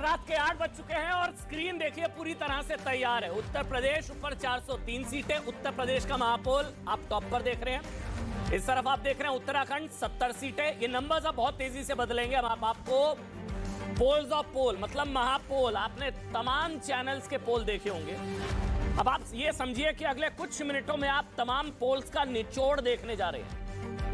रात के 8 बज चुके हैं और स्क्रीन देखिए पूरी तरह से तैयार है। उत्तर प्रदेश ऊपर 403 सीटें, उत्तर प्रदेश का महापोल आप टॉप पर देख रहे हैं। इस तरफ आप देख रहे हैं उत्तराखंड 70 सीटें। ये नंबर्स अब बहुत तेजी से बदलेंगे। अब आपको पोल्स ऑफ पोल मतलब महापोल, आपने तमाम चैनल्स के पोल देखे होंगे। अब आप ये समझिए कि अगले कुछ मिनटों में आप तमाम पोल्स का निचोड़ देखने जा रहे हैं।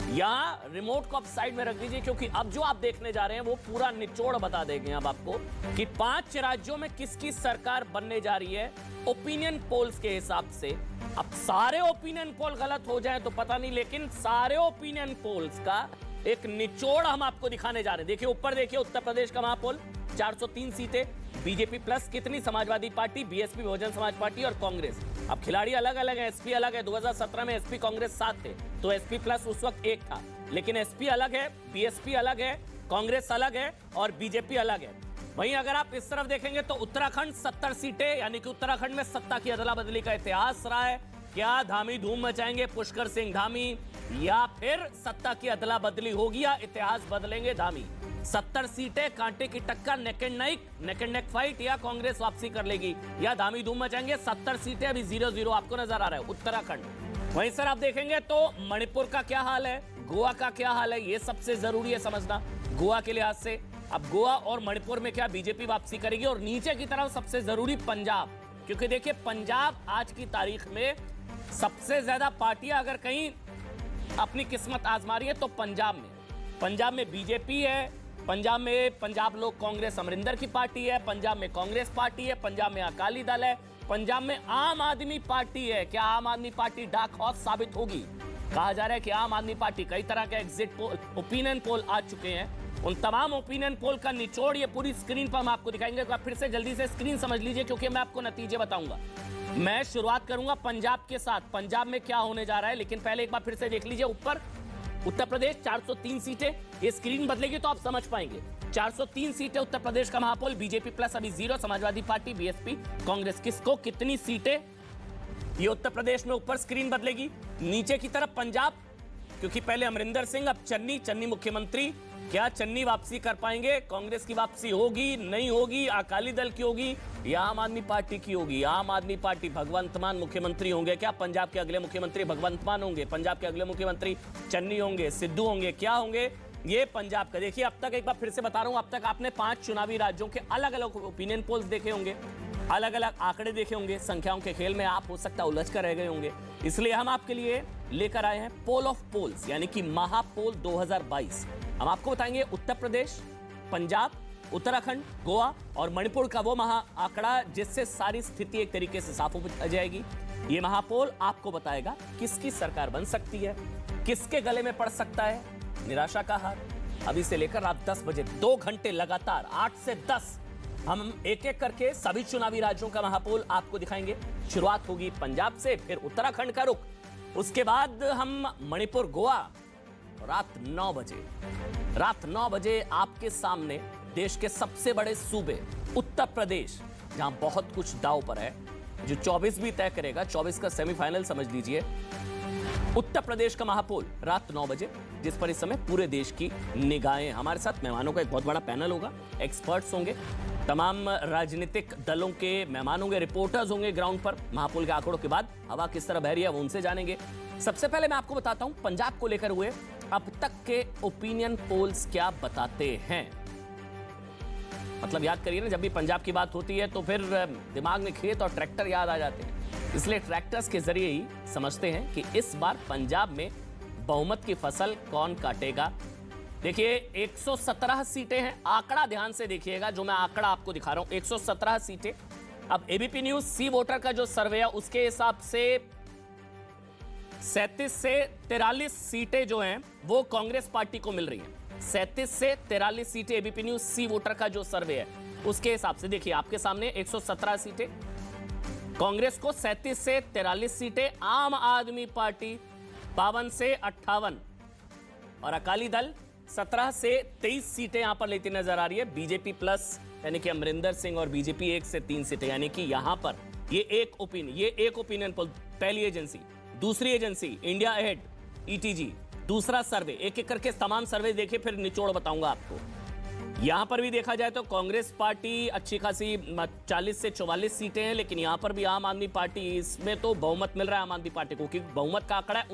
यहाँ रिमोट को आप साइड में रख दीजिए, क्योंकि अब जो आप देखने जा रहे हैं वो पूरा निचोड़ बता देंगे अब आपको कि 5 राज्यों में किसकी सरकार बनने जा रही है ओपिनियन पोल्स के हिसाब से। अब सारे ओपिनियन पोल गलत हो जाए तो पता नहीं, लेकिन सारे ओपिनियन पोल्स का एक निचोड़ हम आपको दिखाने जा रहे हैं। देखिए ऊपर देखिए उत्तर प्रदेश का महापोल 403 सीटें, बीजेपी प्लस कितनी, Samajwadi party, BSP Bahujan Samaj party और कांग्रेस। अब खिलाड़ी अलग अलग हैं, एसपी अलग है। 2017 में एसपी कांग्रेस 7 थे तो एसपी प्लस उस वक्त 1 था, लेकिन एसपी अलग है, बीएसपी अलग है, कांग्रेस अलग है और बीजेपी अलग है। वहीं अगर आप इस तरफ देखेंगे तो उत्तराखंड 70 सीटें, यानी कि उत्तराखंड में सत्ता की अदला बदली का इतिहास रहा है। क्या धामी धूम मचाएंगे पुष्कर सिंह धामी, या फिर सत्ता की अदला बदली होगी या इतिहास बदलेंगे धामी? 70 सीटें कांटे की टक्कर, नेक एंड नेक फाइट, या कांग्रेस वापसी कर लेगी या धामी धूम मचाएंगे? 70 सीटें अभी 0-0 आपको नजर आ रहा है उत्तराखंड। वहीं सर आप देखेंगे तो मणिपुर का क्या हाल है, गोवा का क्या हाल है, ये सबसे जरूरी है समझना गोवा के लिहाज से। अब गोवा और मणिपुर में क्या बीजेपी वापसी करेगी? और नीचे की तरफ सबसे जरूरी पंजाब, क्योंकि देखिए पंजाब आज की तारीख में सबसे ज्यादा पार्टियां अगर कहीं अपनी किस्मत आजमा रही है तो पंजाब में बीजेपी है, पंजाब लोक कांग्रेस अमरिंदर की पार्टी है, पंजाब में कांग्रेस पार्टी है, पंजाब में अकाली दल है, पंजाब में आम आदमी पार्टी है। क्या आम आदमी पार्टी डार्क हॉर्स साबित होगी? कहा जा रहा है कि आम आदमी पार्टी, कई तरह के एग्जिट पोल, ओपिनियन पोल आ चुके हैं। उन तमाम ओपिनियन पोल का निचोड़ ये पूरी स्क्रीन पर हम आपको दिखाएंगे। तो आप फिर से जल्दी से स्क्रीन समझ लीजिए, क्योंकि मैं आपको नतीजे बताऊंगा। मैं शुरुआत करूंगा पंजाब के साथ, पंजाब में क्या होने जा रहा है, लेकिन पहले एक बार फिर से देख लीजिए ऊपर उत्तर प्रदेश 403 सीटें। ये स्क्रीन बदलेगी तो आप समझ पाएंगे। 403 सीटें उत्तर प्रदेश का महापोल, बीजेपी प्लस अभी 0, समाजवादी पार्टी, बीएसपी, कांग्रेस किसको कितनी सीटें, ये उत्तर प्रदेश में ऊपर स्क्रीन बदलेगी। नीचे की तरफ पंजाब, क्योंकि पहले अमरिंदर सिंह, अब चन्नी मुख्यमंत्री। क्या चन्नी वापसी कर पाएंगे? कांग्रेस की वापसी होगी नहीं होगी, अकाली दल की होगी या आम आदमी पार्टी की होगी? आम आदमी पार्टी, भगवंत मान मुख्यमंत्री होंगे क्या? पंजाब के अगले मुख्यमंत्री भगवंत मान होंगे, पंजाब के अगले मुख्यमंत्री चन्नी होंगे, सिद्धू होंगे, क्या होंगे? ये पंजाब का देखिए। अब तक एक बार फिर से बता रहा हूं, अब तक आपने 5 चुनावी राज्यों के अलग अलग ओपिनियन पोल्स देखे होंगे, अलग अलग आंकड़े देखे होंगे। संख्याओं के खेल में आप हो सकता है उलझ कर रह गए होंगे, इसलिए हम आपके लिए लेकर आए हैं पोल ऑफ पोल्स, यानी कि महापोल 2022। हम आपको बताएंगे उत्तर प्रदेश, पंजाब, उत्तराखंड, गोवा और मणिपुर का वो महा आंकड़ा जिससे सारी स्थिति एक तरीके से साफ हो जाएगी। ये महापोल आपको बताएगा किसकी सरकार बन सकती है, किसके गले में पड़ सकता है निराशा का हार। अभी से लेकर रात 10 बजे 2 घंटे लगातार 8 से 10 हम एक एक करके सभी चुनावी राज्यों का महापोल आपको दिखाएंगे। शुरुआत होगी पंजाब से, फिर उत्तराखंड का रुख, उसके बाद हम मणिपुर, गोवा। रात 9 बजे आपके सामने देश के सबसे बड़े सूबे उत्तर प्रदेश, जहां बहुत कुछ दांव पर है, जो 24 भी तय करेगा, 24 का सेमीफाइनल समझ लीजिए। उत्तर प्रदेश का महापोल रात 9 बजे, जिस पर इस समय पूरे देश की निगाहें। हमारे साथ मेहमानों का एक बहुत बड़ा पैनल होगा, एक्सपर्ट्स होंगे, तमाम राजनीतिक दलों के मेहमान होंगे, रिपोर्टर्स होंगे ग्राउंड पर। महापोल के आंकड़ों के बाद हवा किस तरह बह रही है वो उनसे जानेंगे। सबसे पहले मैं आपको बताता हूं पंजाब को लेकर हुए अब तक के ओपिनियन पोल्स क्या बताते हैं। मतलब याद करिए ना, जब भी पंजाब की बात होती है तो फिर दिमाग में खेत और ट्रैक्टर याद आ जाते हैं, इसलिए ट्रैक्टर्स के जरिए ही समझते हैं कि इस बार पंजाब में बहुमत की फसल कौन काटेगा। देखिए 117 सीटें हैं, आंकड़ा ध्यान से देखिएगा, जो मैं आंकड़ा आपको दिखा रहा हूं 117 सीटें। अब एबीपी न्यूज सी वोटर का जो सर्वे है उसके हिसाब से 37 से 43 सीटें जो हैं वो कांग्रेस पार्टी को मिल रही हैं। 37 से 43 सीटें एबीपी न्यूज सी वोटर का जो सर्वे है उसके हिसाब से। देखिए आपके सामने 117 सीटें, कांग्रेस को 37 से 43 सीटें, आम आदमी पार्टी 52 से 58 और अकाली दल 17 से 23 सीटें यहां पर लेती नजर आ रही है। बीजेपी प्लस यानी कि अमरिंदर सिंह और बीजेपी 1 से 3 सीटें, यानी कि यहां पर ये एक ओपिनियन पोल, पहली एजेंसी। दूसरी एजेंसी इंडिया अहेड, ईटीजी, दूसरा सर्वे, एक एक करके तमाम सर्वे देखे फिर निचोड़ बताऊंगा आपको। यहां पर भी देखा जाए तो कांग्रेस पार्टी अच्छी खासी 40 से 44 सीटें हैं, लेकिन यहां पर भी आम आदमी पार्टी, इसमें तो बहुमत मिल रहा है आम आदमी पार्टी को, क्योंकि बहुमत का आंकड़ा है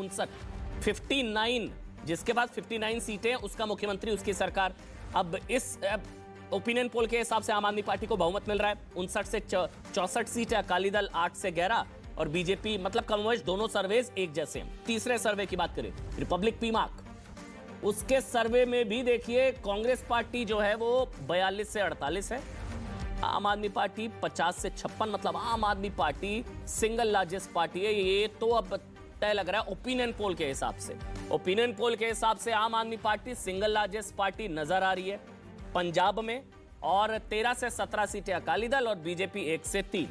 59, जिसके पास 59 सीटें हैं उसका मुख्यमंत्री, उसकी सरकार। अब इस ओपिनियन पोल के हिसाब से आम आदमी पार्टी को बहुमत मिल रहा है 59 से 64 सीटें, अकाली दल 8 से 11 और बीजेपी, मतलब कमोबेश दोनों सर्वेज एक जैसे हैं। तीसरे सर्वे की बात करें, रिपब्लिक पीमार्क, उसके सर्वे में भी देखिए कांग्रेस पार्टी जो है वो 42 से 48 है, आम आदमी पार्टी 50 से 56, मतलब आम Aadmi party single largest party है। ये तो अब तय लग रहा है ओपिनियन पोल के हिसाब से। ओपिनियन पोल के हिसाब से आम Aadmi party single largest party नजर आ रही है पंजाब में, और 13 से 17 सीटें अकाली दल और बीजेपी 1 से 3।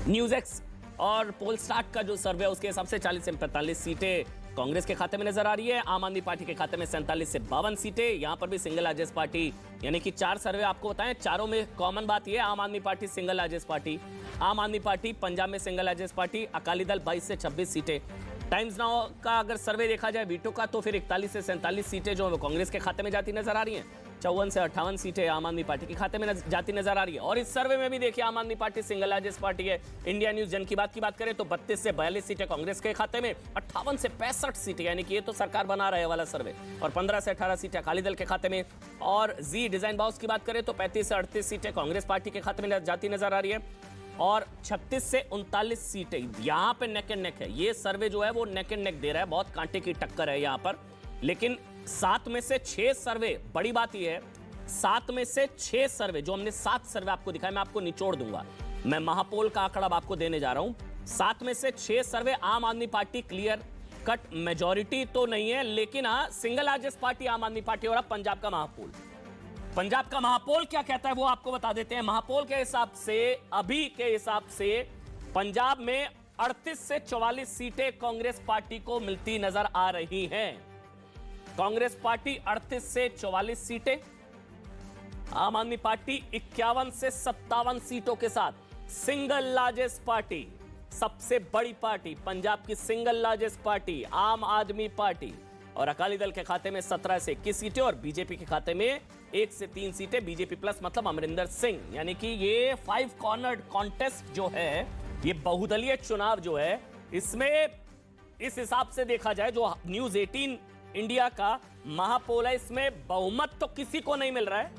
न्यूज एक्स और पोल स्टार्ट का जो सर्वे है उसके हिसाब से 40 से 45 सीटें कांग्रेस के खाते में नजर आ रही है, आम आदमी पार्टी के खाते में 47 से 52 सीटें। यहां पर भी सिंगल लार्जेस्ट पार्टी, यानी कि 4 सर्वे आपको बताएं, चारों में कॉमन बात यह है, आम Aadmi party single largest party, Aam Aadmi party Punjab में single largest party, Akali Dal 22 से 26 सीटें। टाइम्स नाउ का अगर सर्वे देखा जाए वीटो का, तो फिर 41 से 47 सीटें जो कांग्रेस के खाते में जाती नजर आ रही हैं, 54 से 58 सीटें आम आदमी पार्टी के खाते में जाती नजर आ रही है। और इस सर्वे में भी देखिए आम Aadmi party single largest party है। इंडिया न्यूज जन की बात करें तो 32 से 42 सीटें कांग्रेस के खाते में, 58 से 65 सीटें, यानी कि ये तो सरकार बना रहे वाला सर्वे, और 15 से 18 सीटें अकाली दल के खाते में। और जी डिजाइन बाउस की बात करें तो 35 से 38 सीटें कांग्रेस पार्टी के खाते में जाती नजर आ रही है, और 36 से 39 सीटें यहां पे नेक एंड नेक है। ये सर्वे जो है वो नेक एंड नेक दे रहा है, बहुत कांटे की टक्कर है यहां पर। लेकिन 7 में से 6 सर्वे, बड़ी बात यह है 7 में से 6 सर्वे, जो हमने 7 सर्वे आपको दिखाया, मैं आपको निचोड़ दूंगा, मैं महापोल का आंकड़ा आपको देने जा रहा हूं। 7 में से 6 सर्वे आम Aadmi party clear cut majority तो नहीं है, लेकिन हाँ single largest party Aam Aadmi party. और अब पंजाब का महापोल, पंजाब का महापोल क्या कहता है वो आपको बता देते हैं। महापोल के हिसाब से, अभी के हिसाब से पंजाब में 38 से 44 सीटें कांग्रेस पार्टी को मिलती नजर आ रही हैं। कांग्रेस पार्टी 38 से 44 सीटें, आम आदमी पार्टी 51 से 57 सीटों के साथ सिंगल लार्जेस्ट पार्टी, सबसे बड़ी पार्टी पंजाब की single largest party Aam Aadmi party, और अकाली दल के खाते में 17 से 21 सीटें और बीजेपी के खाते में 1 से 3 सीटें, बीजेपी प्लस मतलब अमरिंदर सिंह। यानी कि ये 5 कॉर्नर्ड कॉन्टेस्ट जो है, ये बहुदलीय चुनाव जो है, इसमें इस हिसाब से देखा जाए जो न्यूज 18 इंडिया का महापोल है, इसमें बहुमत तो किसी को नहीं मिल रहा है,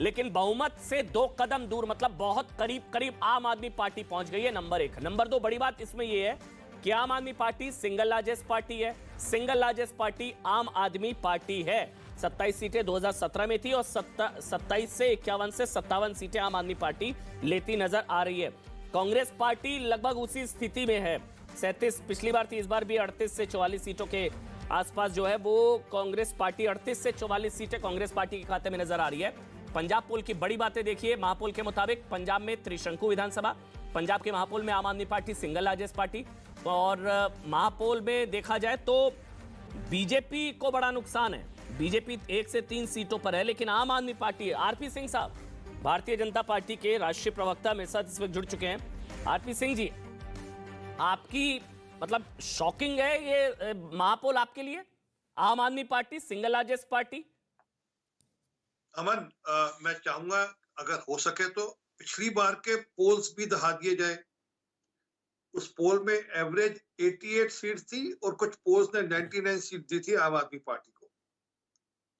लेकिन बहुमत से 2 कदम दूर, मतलब बहुत करीब करीब आम आदमी पार्टी पहुंच गई है, नंबर 1। नंबर 2 बड़ी बात इसमें यह है कि आम Aadmi party single largest party है, single largest party Aam Aadmi party है। 27 सीटें 2017 में थी और 27 से 51 से 57 सीटें आम आदमी पार्टी लेती नजर आ रही है। कांग्रेस पार्टी लगभग उसी स्थिति में है, 37 पिछली बार थी, इस बार भी 38 से 44 सीटों के आसपास जो है वो कांग्रेस पार्टी, 38 से 44 सीटें कांग्रेस पार्टी के खाते में नजर आ रही है। पंजाब पोल की बड़ी बातें देखिए, महापोल के मुताबिक पंजाब में त्रिशंकु विधानसभा, पंजाब के महापोल में आम Aadmi party single largest party, और महापोल में देखा जाए तो बीजेपी को बड़ा नुकसान है, बीजेपी 1 से 3 सीटों पर है, लेकिन आम आदमी पार्टी, आरपी सिंह साहब भारतीय जनता पार्टी के राष्ट्रीय प्रवक्ता मेरे साथ इस वक्त जुड़ चुके हैं। आरपी सिंह जी, आपकी मतलब शॉकिंग है ये महापोल आपके लिए, आम Aadmi party single largest party? अमन, मैं चाहूंगा अगर हो सके तो पिछली बार के पोल्स भी दिखा दिए जाए। उस पोल में एवरेज 88 सीट थी और कुछ पोल्स ने 99 सीट दी थी आम आदमी पार्टी को।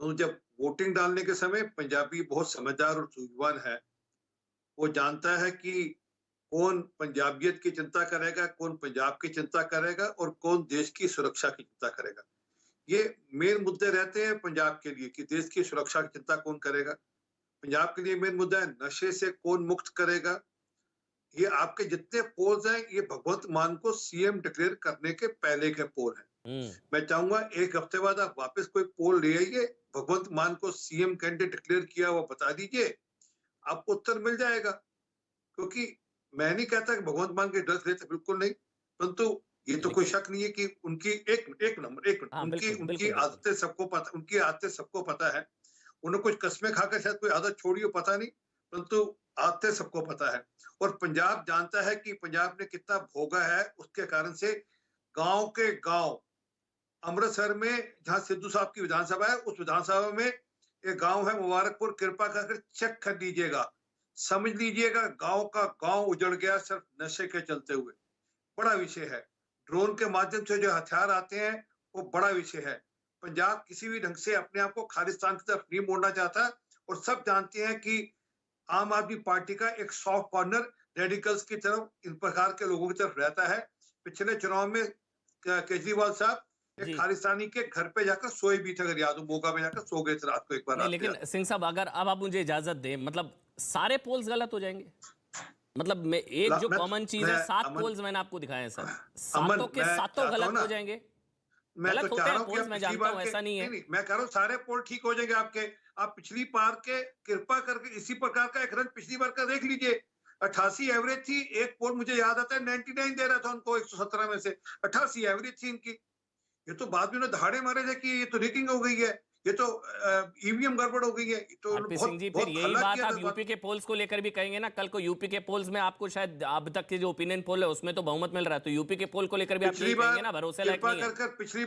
तो जब वोटिंग डालने के समय पंजाबी बहुत समझदार और सूझवान है, वो जानता है कि कौन पंजाबियत की चिंता करेगा, कौन पंजाब की चिंता करेगा और कौन देश की सुरक्षा की चिंता करेगा। ये मेन मुद्दे रहते हैं पंजाब के लिए कि देश की सुरक्षा की चिंता कौन करेगा। पंजाब के लिए मेन मुद्दा है नशे से कौन मुक्त करेगा। ये आपके जितने पोल्स हैं ये भगवंत मान को सीएम डिक्लेयर करने के पहले के पोल हैं। मैं चाहूंगा 1 हफ्ते बाद आप वापस कोई पोल ले आइए, भगवंत मान को सीएम कैंडिडेट डिक्लेयर किया वो बता दीजिए, आपको उत्तर मिल जाएगा। क्योंकि मैं नहीं कहता कि भगवंत मान के डर लेते, बिल्कुल नहीं, परंतु ये तो कोई शक नहीं है कि उनकी उनकी आदतें सबको पता, उनकी आदतें सबको पता है। उन्हें कुछ कस्में खाकर शायद कोई आदत छोड़ी हो, पता नहीं, परंतु आदतें सबको पता है। और पंजाब जानता है कि पंजाब ने कितना भोगा है, उसके कारण से गांव के गांव अमृतसर में जहां सिद्धू साहब की विधानसभा है, उस विधानसभा में एक गांव है मुबारकपुर, कृपा करके चेक कर लीजिएगा, समझ लीजिएगा गांव का गांव उजड़ गया सिर्फ नशे के चलते हुए। बड़ा विषय है। ड्रोन के माध्यम से जो हथियार आते हैं वो बड़ा विषय है। पंजाब किसी भी ढंग से अपने आप को खालिस्तान की तरफ नहीं मोड़ना चाहता, और सब जानते हैं कि आम आदमी पार्टी का एक सॉफ्ट कॉर्नर रेडिकल्स की तरफ, इन प्रकार के लोगों की तरफ रहता है। पिछले चुनाव में केजरीवाल साहब एक जी खालिस्तानी के घर पे जाकर सोए भी थे, अगर याद हो, मोगा में जाकर सो गए थे रात को, एक बार नहीं, रात को लेकिन याद सिंह साहब अगर अब आप मुझे इजाजत दें, मतलब सारे पोल्स गलत हो जाएंगे? मतलब मैं एक जो कॉमन चीज है, 7 पोल्स मैंने आपको दिखाए हैं सर, सातों के सातों गलत हो जाएंगे? मैं गलत तो होते चाह रहा हैं हूँ कि पोल्स, आप मैं पिछली जानता बार हूं के, ऐसा नहीं है। नहीं, मैं कह रहा हूँ सारे पोल ठीक हो जाएंगे आपके। आप पिछली बार के कृपा करके इसी प्रकार का एक रन पिछली बार का देख लीजिए। 88 एवरेज थी, एक पोल मुझे याद आता है 99 दे रहा था उनको 117 में से, 88 एवरेज थी इनकी। ये तो बाद में उन्होंने दहाड़े मारे थे कि ये तो रिगिंग हो गई है, ये तो ईवीएम गड़बड़ हो गई है, ये तो आरपी सिंह बहुत जी, फिर बहुत यही हल्ला बात किया आप था यूपी के पोल्स को लेकर भी कहेंगे ना? कल को यूपी के पोल्स में आपको शायद अब तक के जो ओपिनियन पोल है उसमें तो बहुमत मिल रहा है, तो यूपी के पोल को लेकर भी आप यही कहेंगे ना, भरोसे लायक कृपा नहीं है? कर पिछली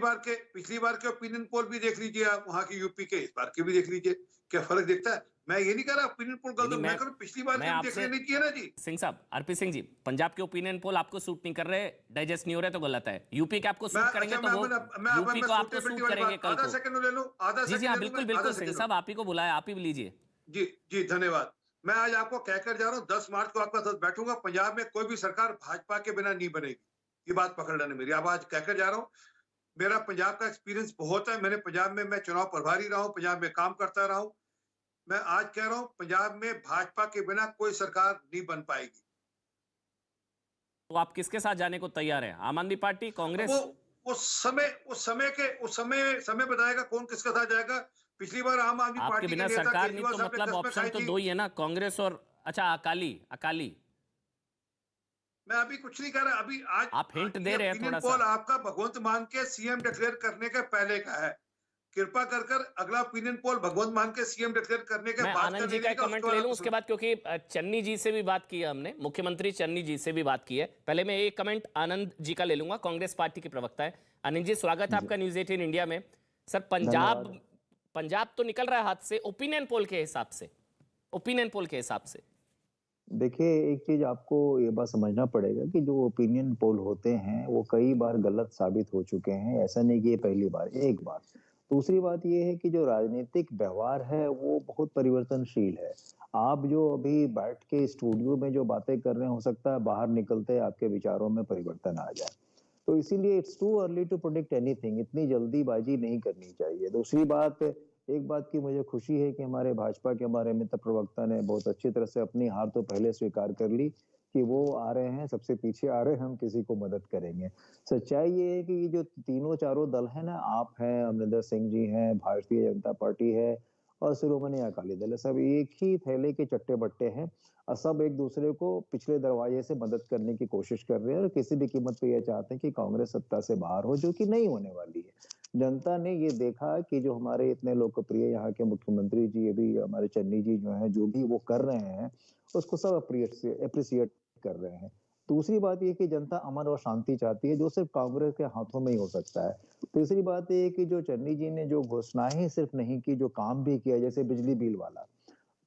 बार के ओपिनियन पोल भी देख लीजिए आप, वहां की यूपी के, इस बार के भी देख लीजिए, क्या फर्क दिखता है। मैं ये नहीं कह रहा ओपिनियन पोल गलत, मैं कह रहा हूं पिछली बार मैं के भी आपसे देख लेनी चाहिए ना जी। सिंह साहब, आरपी सिंह जी, पंजाब के ओपिनियन पोल आपको सूट नहीं कर रहे, डाइजेस्ट नहीं हो रहे तो गलत है। यूपी के आपको मैं सूट करेंगे अच्छा, तो वो मैं यूपी को आपको सूटेबिलिटी सूट वाली करेंगे बात कल आधा को। सेकंड ले लूं, आधा जी जी सेकंड हाँ, ले लूं, मैं बिल्कुल आधा बिल्कुल सिंह सेकंड। साहब, आप ही को बुलाया, आप ही भी लीजिए। जी जी, धन्यवाद। मैं आज आपको कहकर जा रहा हूँ 10 मार्च को आपका साथ बैठूंगा, पंजाब में कोई भी सरकार भाजपा के बिना नहीं बनेगी, ये बात पकड़ लेना मेरी। अब आज कहकर जा रहा हूँ, मेरा पंजाब का एक्सपीरियंस बहुत है, मैंने पंजाब में, मैं चुनाव प्रभारी रहा हूँ, पंजाब में काम करता रहा हूँ। मैं आज कह रहा हूँ पंजाब में भाजपा के बिना कोई सरकार नहीं बन पाएगी। तो आप किसके साथ जाने को तैयार हैं? आम आदमी पार्टी, कांग्रेस? वो समय बताएगा कौन किसके साथ जाएगा। पिछली बार आम आदमी आपके पार्टी के बिना नेता सरकार नहीं केजरीवाल तो साहब ने मतलब कसमें ऑप्शन खाई तो थी। दो ही है ना, कांग्रेस और अच्छा अकाली। अकाली मैं अभी कुछ नहीं कह रहा, अभी आज आप हिंट दे रहे हैं ओपिनियन थोड़ा पोल सा। आपका भगवंत मान के सीएम डिक्लेयर करने के पहले का है। कृपा कर कर अगला ओपिनियन पोल भगवंत मान के सीएम डिक्लेयर करने के मैं बाद आनंद का जी ले का लीजिएगा, कमेंट ले लूं उसके बाद, क्योंकि चन्नी जी से भी बात की है हमने, मुख्यमंत्री चन्नी जी से भी बात की है। पहले मैं एक कमेंट आनंद जी का ले लूंगा, कांग्रेस पार्टी के प्रवक्ता है। आनंद जी, स्वागत है आपका न्यूज 18 इंडिया में। सर, पंजाब तो निकल रहा है हाथ से, ओपिनियन पोल के हिसाब से, ओपिनियन पोल के हिसाब से। देखिए, एक चीज आपको ये बात समझना पड़ेगा कि जो ओपिनियन पोल होते हैं वो कई बार गलत साबित हो चुके हैं, ऐसा नहीं कि ये पहली बार। एक बात। दूसरी बात ये है कि जो राजनीतिक व्यवहार है वो बहुत परिवर्तनशील है। आप जो अभी बैठ के स्टूडियो में जो बातें कर रहे हैं, हो सकता है बाहर निकलते आपके विचारों में परिवर्तन आ जाए। तो इसीलिए it's too early to predict anything, इतनी जल्दीबाजी नहीं करनी चाहिए। दूसरी बात, एक बात की मुझे खुशी है कि हमारे भाजपा के हमारे मित्र प्रवक्ता ने बहुत अच्छी तरह से अपनी हार तो पहले स्वीकार कर ली कि वो आ रहे हैं, सबसे पीछे आ रहे हैं, हम किसी को मदद करेंगे। सच्चाई ये है कि ये जो तीनों चारों दल है ना, आप हैं, अमरिंदर सिंह जी हैं, भारतीय जनता पार्टी है और शिरोमणि अकाली दल है, सब एक ही थैले के चट्टे बट्टे हैं और सब एक दूसरे को पिछले दरवाजे से मदद करने की कोशिश कर रहे हैं और किसी भी कीमत पे ये चाहते हैं कि कांग्रेस सत्ता से बाहर हो, जो कि नहीं होने वाली है। जनता ने ये देखा कि जो हमारे इतने लोकप्रिय यहाँ के मुख्यमंत्री जी, अभी हमारे चन्नी जी जो हैं, जो भी वो कर रहे हैं उसको सब अप्रिशिएट कर रहे हैं। दूसरी बात ये कि जनता अमन और शांति चाहती है, जो सिर्फ कांग्रेस के हाथों में ही हो सकता है। तीसरी बात ये कि जो चन्नी जी ने जो घोषणाएं सिर्फ नहीं की, जो काम भी किया, जैसे बिजली बिल वाला,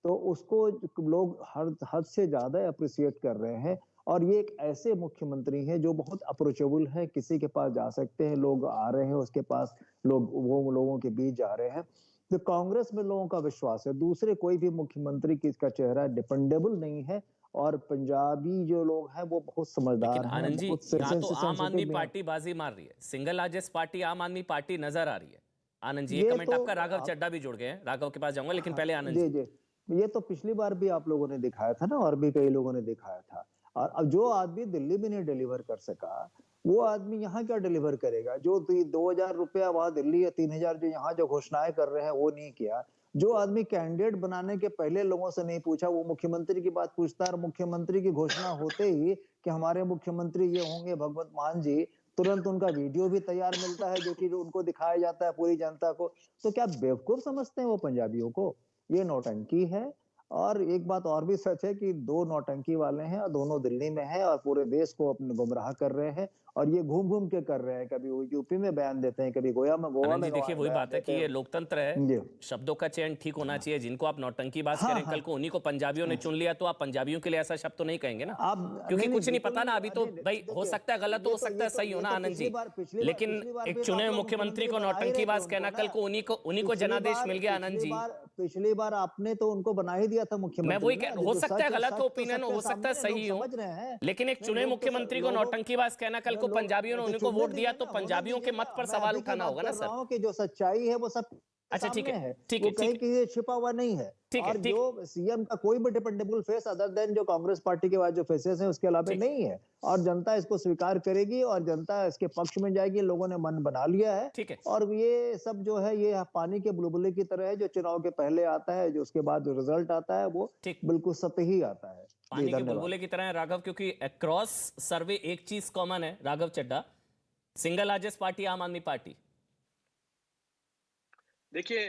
तो उसको लोग हद से ज्यादा अप्रिशिएट कर रहे हैं। और ये एक ऐसे मुख्यमंत्री हैं जो बहुत अप्रोचेबल है, किसी के पास जा सकते हैं, लोग आ रहे हैं उसके पास, लोग वो लोगों के बीच जा रहे हैं। तो कांग्रेस में लोगों का विश्वास है। दूसरे कोई भी मुख्यमंत्री किसका चेहरा डिपेंडेबल नहीं है और पंजाबी जो लोग हैं वो बहुत समझदार लेकिन हैं, आनंद जी, बहुत यहाँ तो आम आदमी सेंसिटिव हैं। पार्टी बाजी मार रही है, single largest party Aam Aadmi party नजर आ रही है। आनंद जी, एक ये कमेंट तो आपका, राघव चड्डा भी जुड़ गए हैं, राघव के पास जाऊंगा, लेकिन पहले आनंद जी जी। जी, ये तो पिछली बार भी आप लोगों ने दिखाया था ना, और भी कई लोगों ने दिखाया था। और अब जो आदमी दिल्ली में नहीं डिलीवर कर सका, वो आदमी यहाँ क्या डिलीवर करेगा? जो 2,000 रुपया वहां दिल्ली या 3,000 जो यहाँ जो घोषणाएं कर रहे हैं वो नहीं किया। जो आदमी कैंडिडेट बनाने के पहले लोगों से नहीं पूछा, वो मुख्यमंत्री की बात पूछता है। और मुख्यमंत्री की घोषणा होते ही कि हमारे मुख्यमंत्री ये होंगे भगवंत मान जी, तुरंत उनका वीडियो भी तैयार मिलता है जो कि उनको दिखाया जाता है पूरी जनता को। तो क्या बेवकूफ समझते हैं वो पंजाबियों को? ये नौटंकी है। और एक बात और भी सच है कि दो नौटंकी वाले हैं और दोनों दिल्ली में हैं और पूरे देश को अपने गुमराह कर रहे हैं और ये घूम घूम के कर रहे हैं। कभी वो यूपी में बयान देते हैं, कभी गोवा आनंद में जी देखिए वही बयान बात है कि देते ये हैं। लोकतंत्र है, जी शब्दों का चयन ठीक होना चाहिए। जिनको आप नौटंकीबाज हाँ करें, हाँ कल को उन्हीं को पंजाबियों ने चुन लिया तो आप पंजाबियों के लिए ऐसा शब्द तो नहीं कहेंगे ना, आप क्योंकि कुछ नहीं बिल्कुल पता ना अभी तो। नहीं, भाई हो देखिए सकता है गलत हो सकता है सही हो ये ना तो आनंद जी, पिछली लेकिन बार एक भी तो चुने आप हुए लोग मुख्यमंत्री मुख्यमंत्री को बना ही रहे नौटंकीबाज थे कहना, उनको कल ना। को उन्हीं को जनादेश मिल गया आनंद जी। पिछली बार आपने तो उनको बना ही दिया था मैं मुख्यमंत्री वही ना। हो जो सकता है सच गलत हो, सच तो ओपिनियन सबके हो सकता है सामने है, लोग सही हो, समझ रहे हैं। लेकिन एक नहीं, चुने लोग तो मुख्यमंत्री को लोगों नौटंकीबाज कहना, कल को पंजाबियों ने तो उन्हीं को चुनने वोट दिया दीजिए तो ना, होने पंजाबियों के दीजिए मत ना। पर मैं सवाल अभी की उठाना बात होगा ना कर रहा सर। हूँ कि जो सच्चाई है वो सब अच्छा ठीक सामने है, है, ठीक वो है, कहीं ठीक किसी छिपा हुआ नहीं है। ठीक है, और ठीक जो सीएम का कोई भी डिपेंडेबल फेस अदर देन जो कांग्रेस पार्टी के बाद जो फेसेस हैं उसके अलावा ठीक नहीं है। और जनता इसको स्वीकार करेगी और जनता इसके पक्ष में जाएगी। लोगों ने मन बना लिया है। ठीक है, और ये सब जो है ये पानी के बुलबुले की तरह है, जो चुनाव के पहले आता है, जो उसके बाद जो रिजल्ट आता है वो ठीक। बिल्कुल सतही आता है। जी पानी के धन्यवाद। बुलबुले की तरह है राघव, क्योंकि अक्रॉस सर्वे एक चीज कॉमन है Raghav Chadha, single largest party Aam Aadmi party. देखिए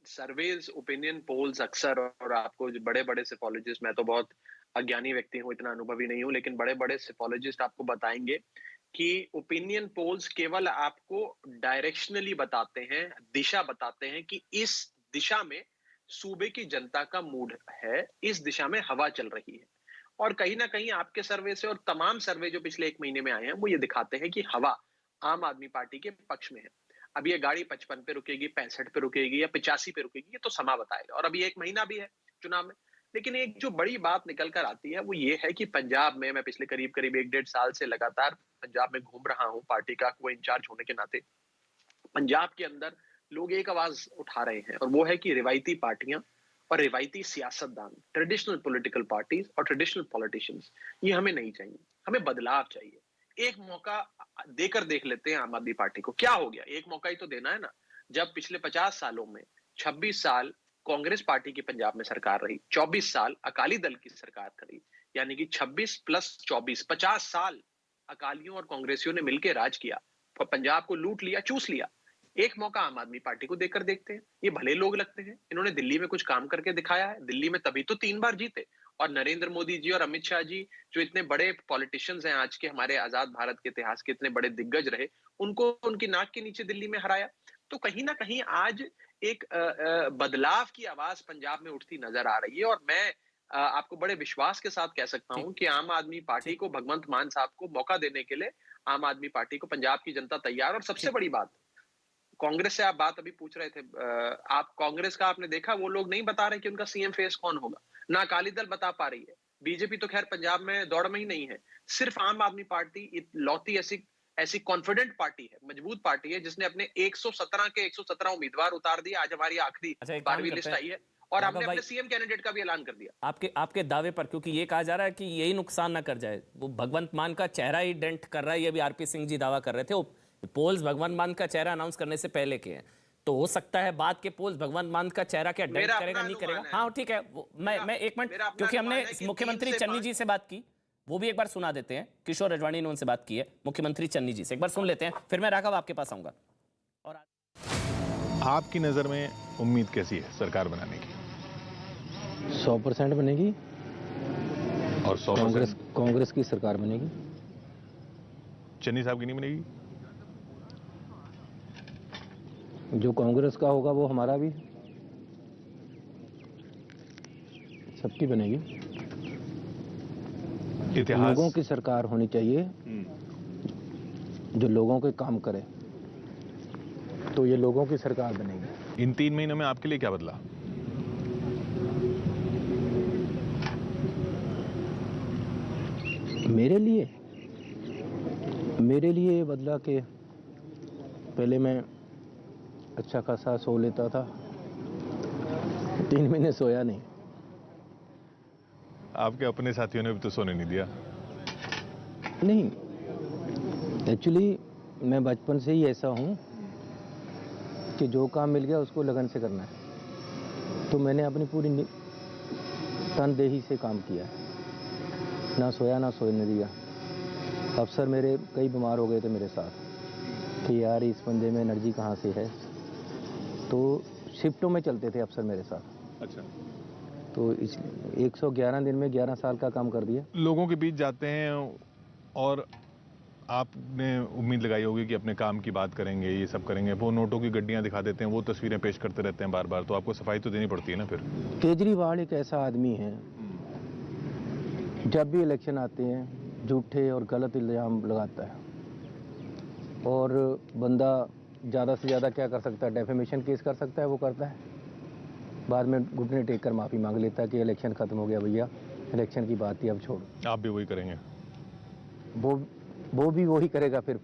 सर्वेज, ओपिनियन पोल्स अक्सर, और आपको बड़े बड़े सिफोलॉजिस्ट, मैं तो बहुत अज्ञानी व्यक्ति हूं, इतना अनुभवी नहीं हूं, लेकिन बड़े बड़े सिफोलॉजिस्ट आपको बताएंगे कि ओपिनियन पोल्स केवल आपको डायरेक्शनली बताते हैं, दिशा बताते हैं कि इस दिशा में सूबे की जनता का मूड है, इस दिशा में हवा चल रही है। और कहीं ना कहीं आपके सर्वे से और तमाम सर्वे जो पिछले 1 महीने में आए हैं वो ये दिखाते हैं कि हवा आम आदमी पार्टी के पक्ष में है। अब ये गाड़ी 55 पे रुकेगी, 65 पे रुकेगी या 85 पे रुकेगी, ये तो समा बताएगा, और अभी 1 महीना भी है चुनाव में। लेकिन एक जो बड़ी बात निकल कर आती है वो ये है कि पंजाब में, मैं पिछले करीब करीब 1-1.5 साल से लगातार पंजाब में घूम रहा हूं पार्टी का कोई इंचार्ज होने के नाते। पंजाब के अंदर लोग एक आवाज उठा रहे हैं और वो है कि रिवायती पार्टियां और रिवायती सियासतदान, ट्रेडिशनल पॉलिटिकल पार्टीज और ट्रेडिशनल पॉलिटिशियंस, ये हमें नहीं चाहिए, हमें बदलाव चाहिए। एक मौका देकर देख लेते हैं आम आदमी पार्टी को, क्या हो गया, एक मौका ही तो देना है ना। जब पिछले 50 सालों में 26 साल कांग्रेस पार्टी की पंजाब में सरकार रही, 24 साल अकाली दल की सरकार रही, यानी कि 26 + 24 50 साल अकालियों और कांग्रेसियों ने मिलकर राज किया, पंजाब को लूट लिया, चूस लिया। एक मौका आम आदमी पार्टी को देकर देखते हैं। ये भले लोग लगते हैं, इन्होंने दिल्ली में कुछ काम करके दिखाया है, दिल्ली में तभी तो 3 बार जीते। और नरेंद्र मोदी जी और अमित शाह जी जो इतने बड़े पॉलिटिशियंस हैं आज के, हमारे आजाद भारत के इतिहास के इतने बड़े दिग्गज रहे, उनको उनकी नाक के नीचे दिल्ली में हराया। तो कहीं ना कहीं आज एक बदलाव की आवाज पंजाब में उठती नजर आ रही है। और मैं आपको बड़े विश्वास के साथ कह सकता हूं कि आम आदमी पार्टी को, भगवंत मान साहब को मौका देने के लिए आम आदमी पार्टी को पंजाब की जनता तैयार। और सबसे बड़ी बात, कांग्रेस से आप बात अभी पूछ रहे थे, आप कांग्रेस का आपने देखा, वो लोग नहीं बता रहे कि उनका सीएम फेस कौन होगा, ना अकाली दल बता पा रही है, बीजेपी तो खैर पंजाब में दौड़ में ही नहीं है। सिर्फ आम आदमी पार्टी लौती ऐसी कॉन्फिडेंट पार्टी है, मजबूत पार्टी है, जिसने अपने 117 के 117 उम्मीदवार उतार दिए। आज हमारी आखिरी 12वीं लिस्ट आई है और हमने अपने सीएम कैंडिडेट का भी ऐलान कर दिया। आपके दावे पर, क्योंकि ये कहा जा रहा है कि यही नुकसान ना कर जाए, वो भगवंत मान का चेहरा ही डेंट कर रहा है, ये भी आरपी सिंह जी दावा कर रहे थे। पोल्स भगवंत मान का चेहरा अनाउंस करने से पहले के हैं, तो हो सकता है बाद के पोल्स भगवंत मान का चेहरा क्या डेंट करेगा, नहीं करेगा। हाँ ठीक है, मैं 1 मिनट, क्योंकि हमने मुख्यमंत्री चन्नी जी से बात की, वो भी एक बार सुना देते हैं। किशोर रजवाणी ने उनसे बात की है, मुख्यमंत्री चन्नी जी से एक बार सुन लेते हैं, फिर मैं राघव आपके पास आऊंगा। और आपकी नजर में उम्मीद कैसी है सरकार बनाने की? 100% बनेगी और 100% कांग्रेस की सरकार बनेगी। चन्नी साहब की नहीं बनेगी? जो कांग्रेस का होगा वो हमारा भी, सबकी बनेगी। इतिहास, लोगों की सरकार होनी चाहिए जो लोगों के काम करे, तो ये लोगों की सरकार बनेगी। इन 3 महीनों में आपके लिए क्या बदला? मेरे लिए ये बदला कि पहले मैं अच्छा खासा सो लेता था, 3 महीने सोया नहीं। आपके अपने साथियों ने भी तो सोने नहीं दिया। नहीं, एक्चुअली मैं बचपन से ही ऐसा हूँ कि जो काम मिल गया उसको लगन से करना है, तो मैंने अपनी पूरी तनदेही से काम किया, ना सोया ना सोने दिया। अफसर मेरे कई बीमार हो गए थे मेरे साथ कि यार इस बंदे में एनर्जी कहाँ से है, तो शिफ्टों में चलते थे अफसर मेरे साथ। अच्छा। तो इस 111 दिन में 11 साल का काम कर दिया। लोगों के बीच जाते हैं और आपने उम्मीद लगाई होगी कि अपने काम की बात करेंगे, ये सब करेंगे, वो नोटों की गड्डियां दिखा देते हैं, वो तस्वीरें पेश करते रहते हैं बार बार, तो आपको सफाई तो देनी पड़ती है ना फिर। केजरीवाल एक ऐसा आदमी है, जब भी इलेक्शन आते हैं झूठे और गलत इल्ज़ाम लगाता है, और बंदा ज़्यादा से ज़्यादा क्या कर सकता है, डेफेमेशन केस कर सकता है, वो करता है, बाद में घुटने टेक कर माफ़ी मांग लेता है कि इलेक्शन ख़त्म हो गया भैया, इलेक्शन की बात ही अब छोड़। आप भी वही करेंगे? वो भी वही करेगा फिर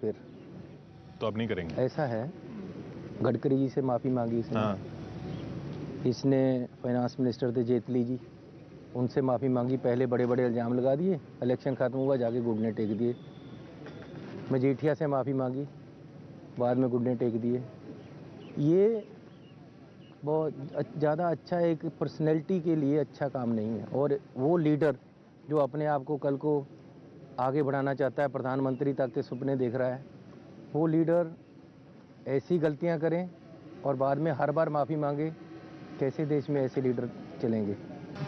तो अब नहीं करेंगे? ऐसा है। गडकरी जी से माफ़ी मांगी इसने। हाँ। इसने फाइनेंस मिनिस्टर थे जेटली जी, उनसे माफ़ी मांगी, पहले बड़े बड़े इल्ज़ाम लगा दिए, इलेक्शन ख़त्म हुआ जाके घुटने टेक दिए। मजीठिया से माफ़ी मांगी, बाद में घुटने टेक दिए। ये बहुत ज़्यादा अच्छा एक पर्सनैलिटी के लिए अच्छा काम नहीं है। और वो लीडर जो अपने आप को कल को आगे बढ़ाना चाहता है, प्रधानमंत्री तक के सपने देख रहा है, वो लीडर ऐसी गलतियां करें और बाद में हर बार माफ़ी मांगे, कैसे देश में ऐसे लीडर चलेंगे?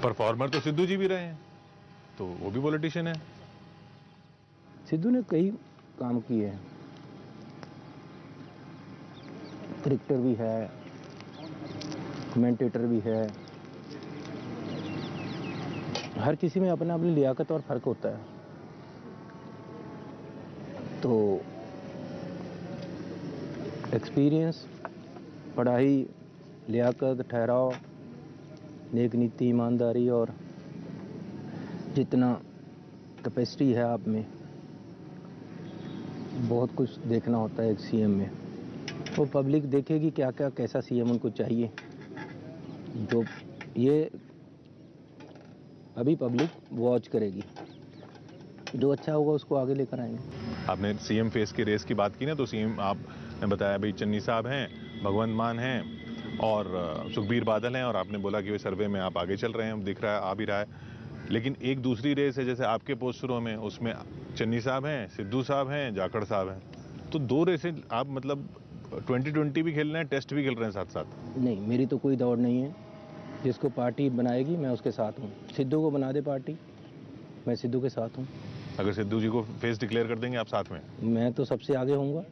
परफॉर्मर तो सिद्धू जी भी रहे हैं, तो वो भी पॉलिटिशियन है। सिद्धू ने कई काम किए हैं, क्रिकेटर भी है, कमेंटेटर भी है, हर किसी में अपना अपनी लियाकत और फ़र्क होता है। तो एक्सपीरियंस, पढ़ाई, लियाकत, ठहराव, नेक नीति, ईमानदारी और जितना कैपेसिटी है आप में, बहुत कुछ देखना होता है एक सीएम में। वो पब्लिक देखेगी क्या क्या कैसा सीएम उनको चाहिए, जो ये अभी पब्लिक वॉच करेगी, जो अच्छा होगा उसको आगे लेकर आएंगे। आपने सीएम फेस की रेस की बात की ना, तो सीएम आपने बताया भाई चन्नी साहब हैं, भगवंत मान हैं और सुखबीर बादल हैं, और आपने बोला कि वे सर्वे में आप आगे चल रहे हैं, दिख रहा है, आ भी रहा है। लेकिन एक दूसरी रेस है जैसे आपके पोस्टरों में, उसमें चन्नी साहब हैं, सिद्धू साहब हैं, जाखड़ साहब हैं, तो दो रेसें आप मतलब 2020 भी खेल रहे हैं, टेस्ट भी खेल रहे हैं साथ साथ? नहीं, मेरी तो कोई दौड़ नहीं है। जिसको पार्टी बनाएगी मैं उसके साथ हूँ। सिद्धू को बना दे पार्टी, मैं सिद्धू के साथ हूँ। अगर सिद्धू जी को फेस डिक्लेयर कर देंगे आप साथ में? मैं तो सबसे आगे होऊंगा,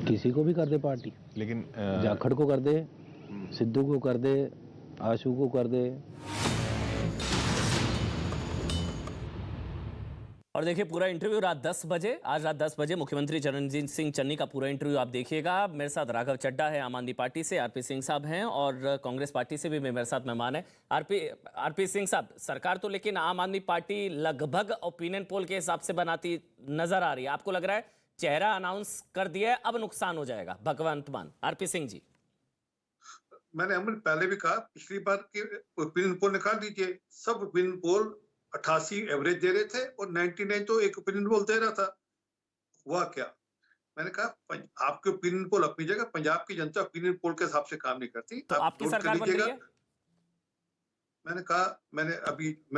किसी को भी कर दे पार्टी, लेकिन जाखड़ को कर दे, सिद्धू को कर दे, आशू को कर दे। और देखिए पूरा इंटरव्यू रात 10 बजे, आज रात 10 बजे मुख्यमंत्री चरणजीत सिंह चन्नी का पूरा इंटरव्यू आप देखिएगा। मेरे साथ राघव चड्ढा है आम आदमी पार्टी से, आरपी सिंह साहब हैं, और कांग्रेस पार्टी से भी मेरे साथ मेहमान है। आरपी सिंह साहब, सरकार तो लेकिन आम आदमी पार्टी लगभग ओपिनियन पोल के हिसाब से बनाती नजर आ रही है, आपको लग रहा है चेहरा अनाउंस कर दिया है, अब नुकसान हो जाएगा? भगवंत मान, आरपी सिंह जी। मैंने अमन पहले भी कहा, पिछली बार के ओपिनियन पोल निकाल दीजिए, सब ओपिनियन पोल 88 एवरेज दे रहे थे और 99 तो एक ओपिनियन पोल दे रहा था। हुआ क्या? मैंने कहा आपके ओपिनियन पोल अपनी जगह, पंजाब की जनता ओपिनियन पोल के हिसाब से काम नहीं करती। तो आपकी सरकार बन रही है? मैंने कहा,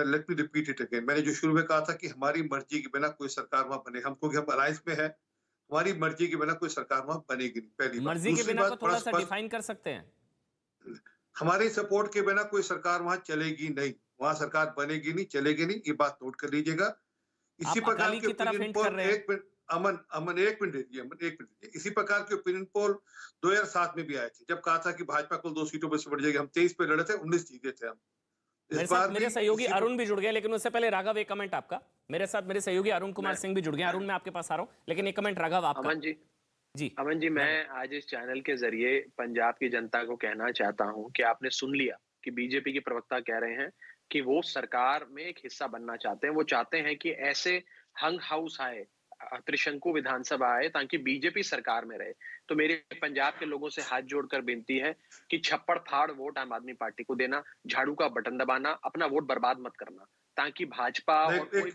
let me repeat it again, मैंने जो शुरू में कहा था कि हमारी मर्जी के बिना कोई सरकार वहां बने, हम अलायंस में है, हमारी मर्जी के बिना कोई सरकार वहां बनेगी नहीं। पहली मर्जी के बिना को थोड़ा सा डिफाइन कर सकते हैं? हमारे सपोर्ट के बिना कोई सरकार वहां चलेगी नहीं, वहां सरकार बनेगी नहीं, चलेगी नहीं, ये बात नोट कर लीजिएगा। इसी प्रकार के ओपिनियन पोल, एक मिनट अमन, एक मिनट दीजिए। इसी प्रकार के ओपिनियन पोल 2007 में भी आए थे, जब कहा था कि भाजपा को 2 सीटों पर से बढ़ जाएगी। हम 23 पे लड़े थे, 19 जीते थे हम। मेरे सहयोगी अरुण भी जुड़ गए, लेकिन उससे पहले राघव एक कमेंट आपका। मेरे साथ मेरे सहयोगी अरुण कुमार सिंह भी जुड़ गए। अरुण, मैं आपके पास आ रहा हूँ, लेकिन एक कमेंट राघव आपका। अमन जी, मैं आज इस चैनल के जरिए पंजाब की जनता को कहना चाहता हूं कि आपने सुन लिया कि बीजेपी के प्रवक्ता कह रहे हैं कि वो सरकार में एक हिस्सा बनना चाहते हैं। वो चाहते हैं कि ऐसे हंग हाउस आए, त्रिशंकु विधानसभा आए, ताकि बीजेपी सरकार में रहे। तो मेरे पंजाब के लोगों से हाथ जोड़कर बेनती है कि छप्पड़ फाड़ वोट आम आदमी पार्टी को देना, झाड़ू का बटन दबाना, अपना वोट बर्बाद मत करना, ताकि भाजपा और कोई भी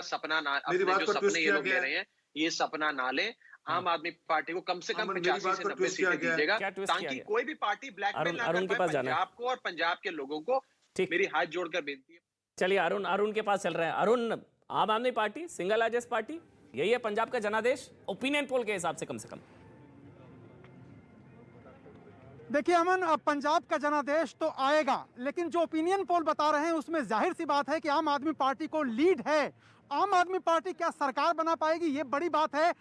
सपना ना, अपने जो सपने ये लोग ले रहे हैं, ये सपना ना ले। आम आदमी पार्टी को कम से कम 85 से 90 सीटें दीजिएगा, ताकि कोई भी पार्टी ब्लैकमेल ना कर पाए पंजाब को और पंजाब के लोगों को। मेरी हाथ जोड़कर बेनती है। चलिए अरुण के पास चल रहे हैं। अरुण, आम Aadmi party single largest party, यही है पंजाब का जनादेश ओपिनियन पोल के हिसाब से कम से कम? देखिए अमन, अब पंजाब का जनादेश तो आएगा, लेकिन जो ओपिनियन पोल बता रहे हैं उसमें जाहिर सी बात है कि आम आदमी पार्टी को लीड है। आम आदमी पार्टी क्या सरकार बना पाएगी, ये बड़ी बात है।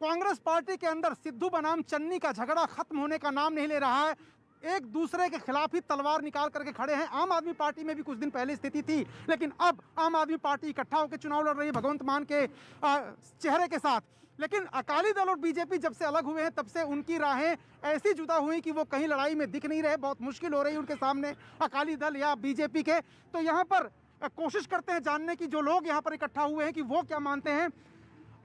कांग्रेस पार्टी के अंदर सिद्धू बनाम चन्नी का झगड़ा खत्म होने का नाम नहीं ले रहा है। एक दूसरे के खिलाफ ही तलवार निकाल करके खड़े हैं। आम आदमी पार्टी में भी कुछ दिन पहले स्थिति थी, लेकिन अब आम आदमी पार्टी इकट्ठा होकर चुनाव लड़ रही है भगवंत मान के चेहरे के साथ। लेकिन अकाली दल और बीजेपी जब से अलग हुए हैं तब से उनकी राहें ऐसी जुदा हुई कि वो कहीं लड़ाई में दिख नहीं रहे। बहुत मुश्किल हो रही है उनके सामने अकाली दल या बीजेपी के। तो यहाँ पर कोशिश करते हैं जानने की, जो लोग यहाँ पर इकट्ठा हुए हैं, कि वो क्या मानते हैं।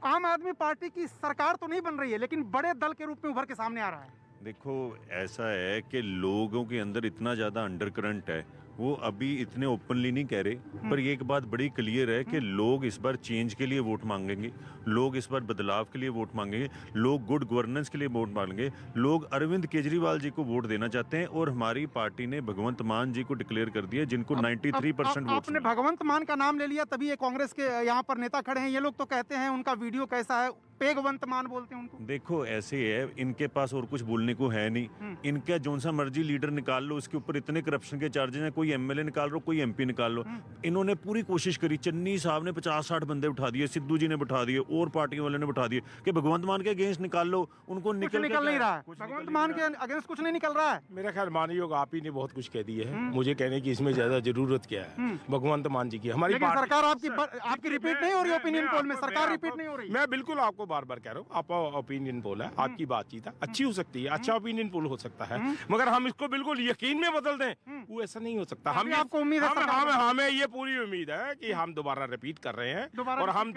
आम आदमी पार्टी की सरकार तो नहीं बन रही है, लेकिन बड़े दल के रूप में उभर के सामने आ रहा है। देखो, ऐसा है कि लोगों के अंदर इतना ज़्यादा अंडर करंट है, वो अभी इतने ओपनली नहीं कह रहे, पर ये एक बात बड़ी क्लियर है कि लोग इस बार चेंज के लिए वोट मांगेंगे, लोग इस बार बदलाव के लिए वोट मांगेंगे, लोग गुड गवर्नेंस के लिए वोट मांगेंगे, लोग अरविंद केजरीवाल जी को वोट देना चाहते हैं। और हमारी पार्टी ने भगवंत मान जी को डिक्लेयर कर दिया, जिनको 93% वोट। आपने भगवंत मान का नाम ले लिया, तभी ये कांग्रेस के यहाँ पर नेता खड़े हैं। ये लोग तो कहते हैं उनका वीडियो कैसा है, पेगवंत मान बोलते हैं उनको। देखो, ऐसे है, इनके पास और कुछ बोलने को है नहीं। इनका जोन सा मर्जी लीडर निकाल लो, उसके ऊपर इतने करप्शन के चार्जेस हैं, कोई एमएलए निकाल लो, कोई एमपी निकाल लो। इन्होंने पूरी कोशिश करी, चन्नी साहब ने 50-60 बंदे उठा दिए, सिद्धू जी ने बिठा दिए, और पार्टियों वाले ने बिठा दिए कि भगवंत मान के अगेंस्ट निकाल लो। उनको निकल नहीं रहा है, भगवंत मान के अगेंस्ट कुछ नहीं निकल रहा है। मेरा ख्याल माननीय आप ही ने बहुत कुछ कह दिए है, मुझे कहने की इसमें ज्यादा जरूरत क्या है। भगवंत मान जी की हमारी सरकार आपकी रिपीट नहीं हो रही ओपिनियन पोल में, सरकार रिपीट नहीं हो रही। मैं बिल्कुल आपको बार बार कह रहा हूँ, ओपिनियन पोल है, आपकी बातचीत है, अच्छी हो सकती है, अच्छा ओपिनियन पोल हो सकता है, मगर हम इसको बिल्कुल यकीन में बदल दें, वो ऐसा नहीं हो सकता। आपको उम्मीद है, हमें ये पूरी उम्मीद है कि हम दोबारा रिपीट कर रहे हैं और हम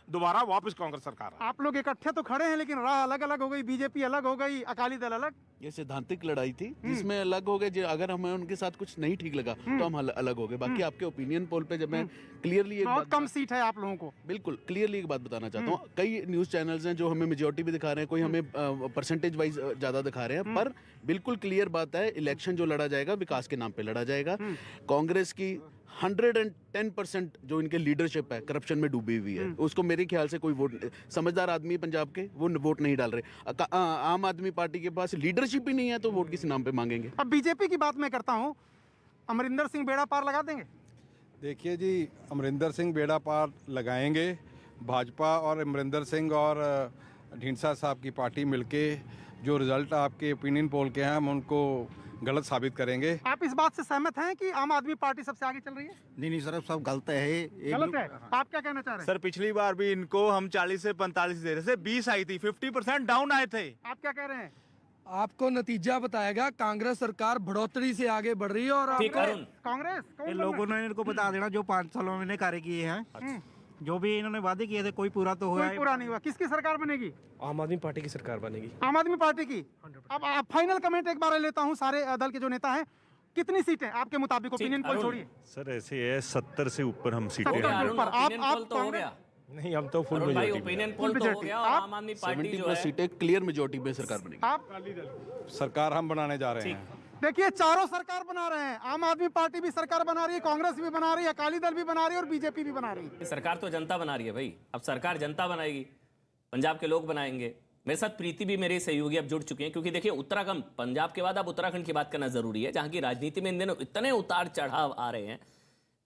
दोबारा वापस कांग्रेस सरकार। आप लोग इकट्ठे तो खड़े हैं, लेकिन राह अलग अलग हो गई, बीजेपी अलग हो गई, अकाली दल अलग। ये सैद्धांतिक लड़ाई थी जिसमें अलग हो गए। अगर हमें उनके साथ कुछ नहीं ठीक लगा तो हम अलग हो गए। बाकी आपके ओपिनियन पोल पे जब मैं क्लियरली बहुत कम सीट है आप लोगों को, बिल्कुल क्लियरली एक बात बताना चाहता हूँ। कई न्यूज चैनल्स हैं जो हमें मेजोरिटी भी दिखा रहे हैं, कोई हमें परसेंटेज वाइज ज्यादा दिखा रहे हैं, पर बिल्कुल क्लियर बात है, इलेक्शन जो लड़ा जाएगा विकास के नाम पे लड़ा जाएगा। कांग्रेस की 110% जो इनके लीडरशिप है करप्शन में डूबी हुई है, उसको मेरे ख्याल से कोई वोट, समझदार आदमी पंजाब के वो वोट नहीं डाल रहे। आम आदमी पार्टी के पास लीडरशिप ही नहीं है तो वोट किस नाम पे मांगेंगे। अब बीजेपी की बात मैं करता हूँ, अमरिंदर सिंह बेड़ा पार लगा देंगे। देखिए जी, अमरिंदर सिंह बेड़ा पार लगाएंगे। भाजपा और अमरिंदर सिंह और ढींडसा साहब की पार्टी मिलके जो रिजल्ट आपके ओपिनियन पोल के हैं, हम उनको गलत साबित करेंगे। आप इस बात से सहमत हैं कि आम आदमी पार्टी सबसे आगे चल रही है? नहीं सर, सब गलत है। गलत है? आप क्या कहना चाह रहे हैं? सर, पिछली बार भी इनको हम 40 से 45 दे रहे थे, 20 आई थी, 50% डाउन आए थे। आप क्या कह रहे हैं? आपको नतीजा बताएगा, कांग्रेस सरकार बढ़ोतरी से आगे बढ़ रही है। और कांग्रेस लोगों ने इनको बता देना जो 5 सालों में कार्य किए हैं, जो भी इन्होंने वादे किए थे, कोई पूरा तो हुआ है, पूरा नहीं हुआ। किसकी सरकार बनेगी? आम आदमी पार्टी की सरकार बनेगी। आम आदमी पार्टी की। अब फाइनल कमेंट एक बार लेता हूं सारे दल के जो नेता हैं, कितनी सीटें आपके मुताबिक? ओपिनियन पोल छोड़िए सर, ऐसे है 70 से ऊपर हम सीटें हैं। आप नहीं, हम तो फुल मेजॉरिटी। ओपिनियन पोल तो हो गया और आम आदमी पार्टी जो है 70+ सीटें क्लियर मेजॉरिटी में सरकार बनेगी। आप सरकार हम बनाने जा रहे हैं। देखिए, चारों सरकार बना रहे हैं। आम आदमी पार्टी भी सरकार बना रही है, कांग्रेस भी बना रही है, अकाली दल भी बना रही है और बीजेपी भी बना रही है। सरकार तो जनता बना रही है भाई, अब सरकार जनता बनाएगी, पंजाब के लोग बनाएंगे। मेरे साथ प्रीति भी मेरे सहयोगी अब जुड़ चुके हैं, क्योंकि देखिए उत्तराखंड, पंजाब के बाद अब उत्तराखंड की बात करना जरूरी है, जहां की राजनीति में इन दिनों इतने उतार चढ़ाव आ रहे हैं।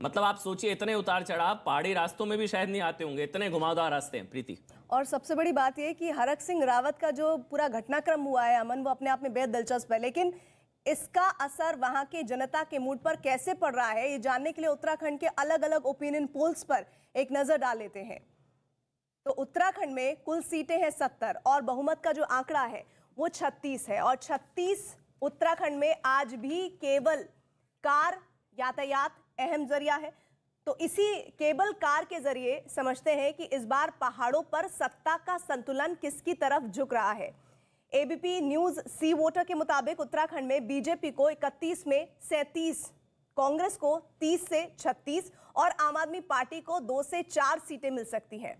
मतलब आप सोचिए, इतने उतार चढ़ाव पहाड़ी रास्तों में भी शायद नहीं आते होंगे, इतने घुमावदार रास्ते हैं। प्रीति, और सबसे बड़ी बात यह कि हरक सिंह रावत का जो पूरा घटनाक्रम हुआ है अमन, वो अपने आप में बेहद दिलचस्प है, लेकिन इसका असर वहां के जनता के मूड पर कैसे पड़ रहा है, ये जानने के लिए उत्तराखंड के अलग अलग ओपिनियन पोल्स पर एक नजर डाल लेते हैं। तो उत्तराखंड में कुल सीटें हैं 70 और बहुमत का जो आंकड़ा है वो 36 है, और 36 उत्तराखंड में आज भी केवल कार यातायात अहम जरिया है। तो इसी केबल कार के जरिए समझते हैं कि इस बार पहाड़ों पर सत्ता का संतुलन किसकी तरफ झुक रहा है। एबीपी न्यूज सी वोटर के मुताबिक उत्तराखंड में बीजेपी को 31 में 37, कांग्रेस को 30 से 36 और आम आदमी पार्टी को 2 से 4 सीटें मिल सकती हैं।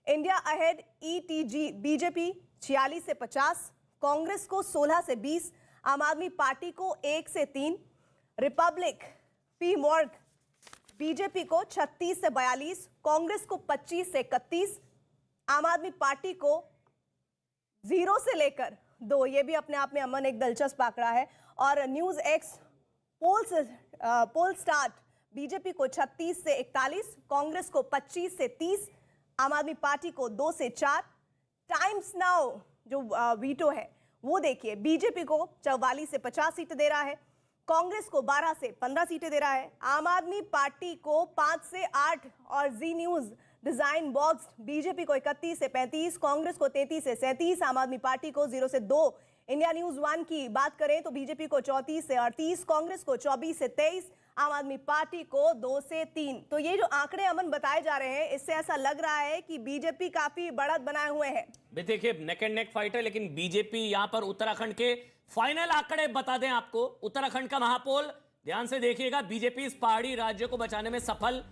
इंडिया अहेड ईटीजी बीजेपी 46 से 50, कांग्रेस को 16 से 20, आम आदमी पार्टी को 1 से 3, रिपब्लिक पी मॉर्ग बीजेपी को 36 से 42, कांग्रेस को 25 से 31, आम आदमी पार्टी को 0 से लेकर 2, ये भी अपने आप में अमन एक दिलचस्प आंकड़ा है। और न्यूज एक्स पोल स्टार्ट बीजेपी को 36 से 41, कांग्रेस को 25 से 30, आम आदमी पार्टी को 2 से 4। टाइम्स नाउ जो वीटो है वो देखिए, बीजेपी को 44 से 50 सीटें दे रहा है, कांग्रेस को 12 से 15 सीटें दे रहा है, आम आदमी पार्टी को 5 से 8 और जी न्यूज डिजाइन बॉक्स बीजेपी को 31 से 35, कांग्रेस को 33 से 37, आम आदमी पार्टी को 0 से 2। इंडिया न्यूज 1 की बात करें तो बीजेपी को 34 से 38, कांग्रेस को 24 से 23, आम आदमी पार्टी को 2 से 3। तो ये जो आंकड़े अमन बताए जा रहे हैं, इससे ऐसा लग रहा है कि बीजेपी काफी बढ़त बनाए हुए है। देखिए नेक एंड नेक फाइट है, लेकिन बीजेपी यहां पर उत्तराखंड के फाइनल आंकड़े बता दें आपको। उत्तराखंड का महापोल ध्यान से देखिएगा, बीजेपी इस पहाड़ी राज्य को बचाने में सफल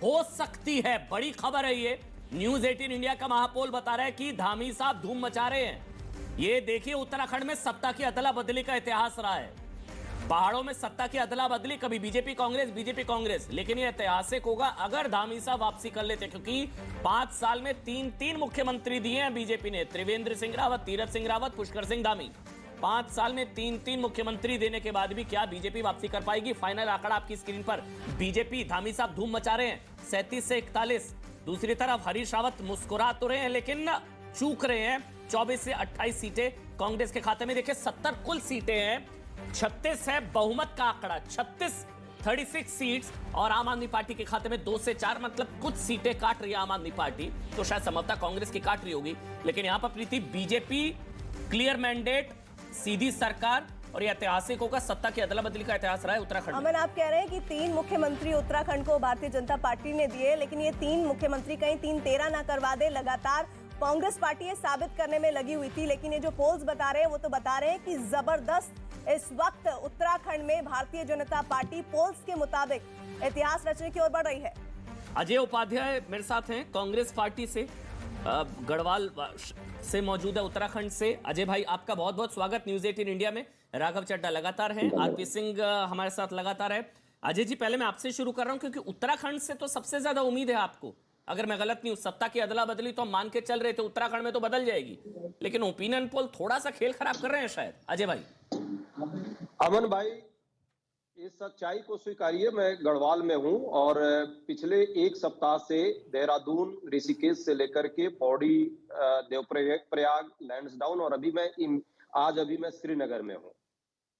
हो सकती है। बड़ी खबर है ये। न्यूज 18 इंडिया का महापोल बता रहा है कि धामी साहब धूम मचा रहे हैं। ये देखिए, उत्तराखंड में सत्ता की अदला बदली का इतिहास रहा है। पहाड़ों में सत्ता की अदला बदली, कभी बीजेपी कांग्रेस, लेकिन ये ऐतिहासिक होगा अगर धामी साहब वापसी कर लेते, क्योंकि 5 साल में 3 मुख्यमंत्री दिए हैं बीजेपी ने। त्रिवेंद्र सिंह रावत, तीरथ सिंह रावत, पुष्कर सिंह धामी। 5 साल में 3 मुख्यमंत्री देने के बाद भी क्या बीजेपी वापसी कर पाएगी? फाइनल आंकड़ा आपकी स्क्रीन पर। बीजेपी धामी साहब धूम मचा रहे हैं, 37 से 41। दूसरी तरफ हरीश रावत मुस्कुरा तो रहे हैं लेकिन चूक रहे हैं, 24 से 28 सीटें कांग्रेस के खाते में। देखिए 70 कुल सीटें हैं, 36 है बहुमत का आंकड़ा, 36 सीट्स, और आम आदमी पार्टी के खाते में 2 से 4, मतलब कुछ सीटें काट रही है आम आदमी पार्टी, तो शायद संभवतः कांग्रेस की काट रही होगी। लेकिन यहां पर प्रीति बीजेपी क्लियर मैंडेट, सीधी सरकार, और यह ऐतिहासिक होगा। सत्ता की अदला बदली का इतिहास रहा है उत्तराखंड में। अमन, आप कह रहे हैं कि 3 मुख्यमंत्री उत्तराखंड को भारतीय जनता पार्टी ने दिए, लेकिन ये 3 मुख्यमंत्री कहीं 3-13 ना करवा दे। लगातार कांग्रेस पार्टी ये साबित करने में लगी हुई थी, लेकिन ये जो पोल्स बता रहे हैं वो तो बता रहे हैं कि जबरदस्त इस वक्त उत्तराखंड में भारतीय जनता पार्टी पोल्स के मुताबिक इतिहास रचने की ओर बढ़ रही है। अजय उपाध्याय मेरे साथ हैं कांग्रेस पार्टी से, गढ़वाल से मौजूद है उत्तराखंड से। अजय भाई, आपका बहुत बहुत स्वागत न्यूज 18 इंडिया में। राघव चड्डा लगातार हैं, आरपी सिंह हमारे साथ लगातार है। अजय जी, पहले मैं आपसे शुरू कर रहा हूं क्योंकि उत्तराखंड से तो सबसे ज्यादा उम्मीद है आपको। अगर मैं गलत नहीं हूं, सत्ता की अदला बदली तो हम मान के चल रहे थे उत्तराखंड में तो बदल जाएगी, लेकिन ओपिनियन पोल थोड़ा सा खेल खराब कर रहे हैं शायद। अजय भाई। अमन भाई, इस सच्चाई को स्वीकारिए, मैं गढ़वाल में हूं और पिछले 1 सप्ताह से देहरादून, ऋषिकेश से लेकर के पौड़ी, देवप्रयाग, लैंसडाउन और अभी मैं श्रीनगर में हूं।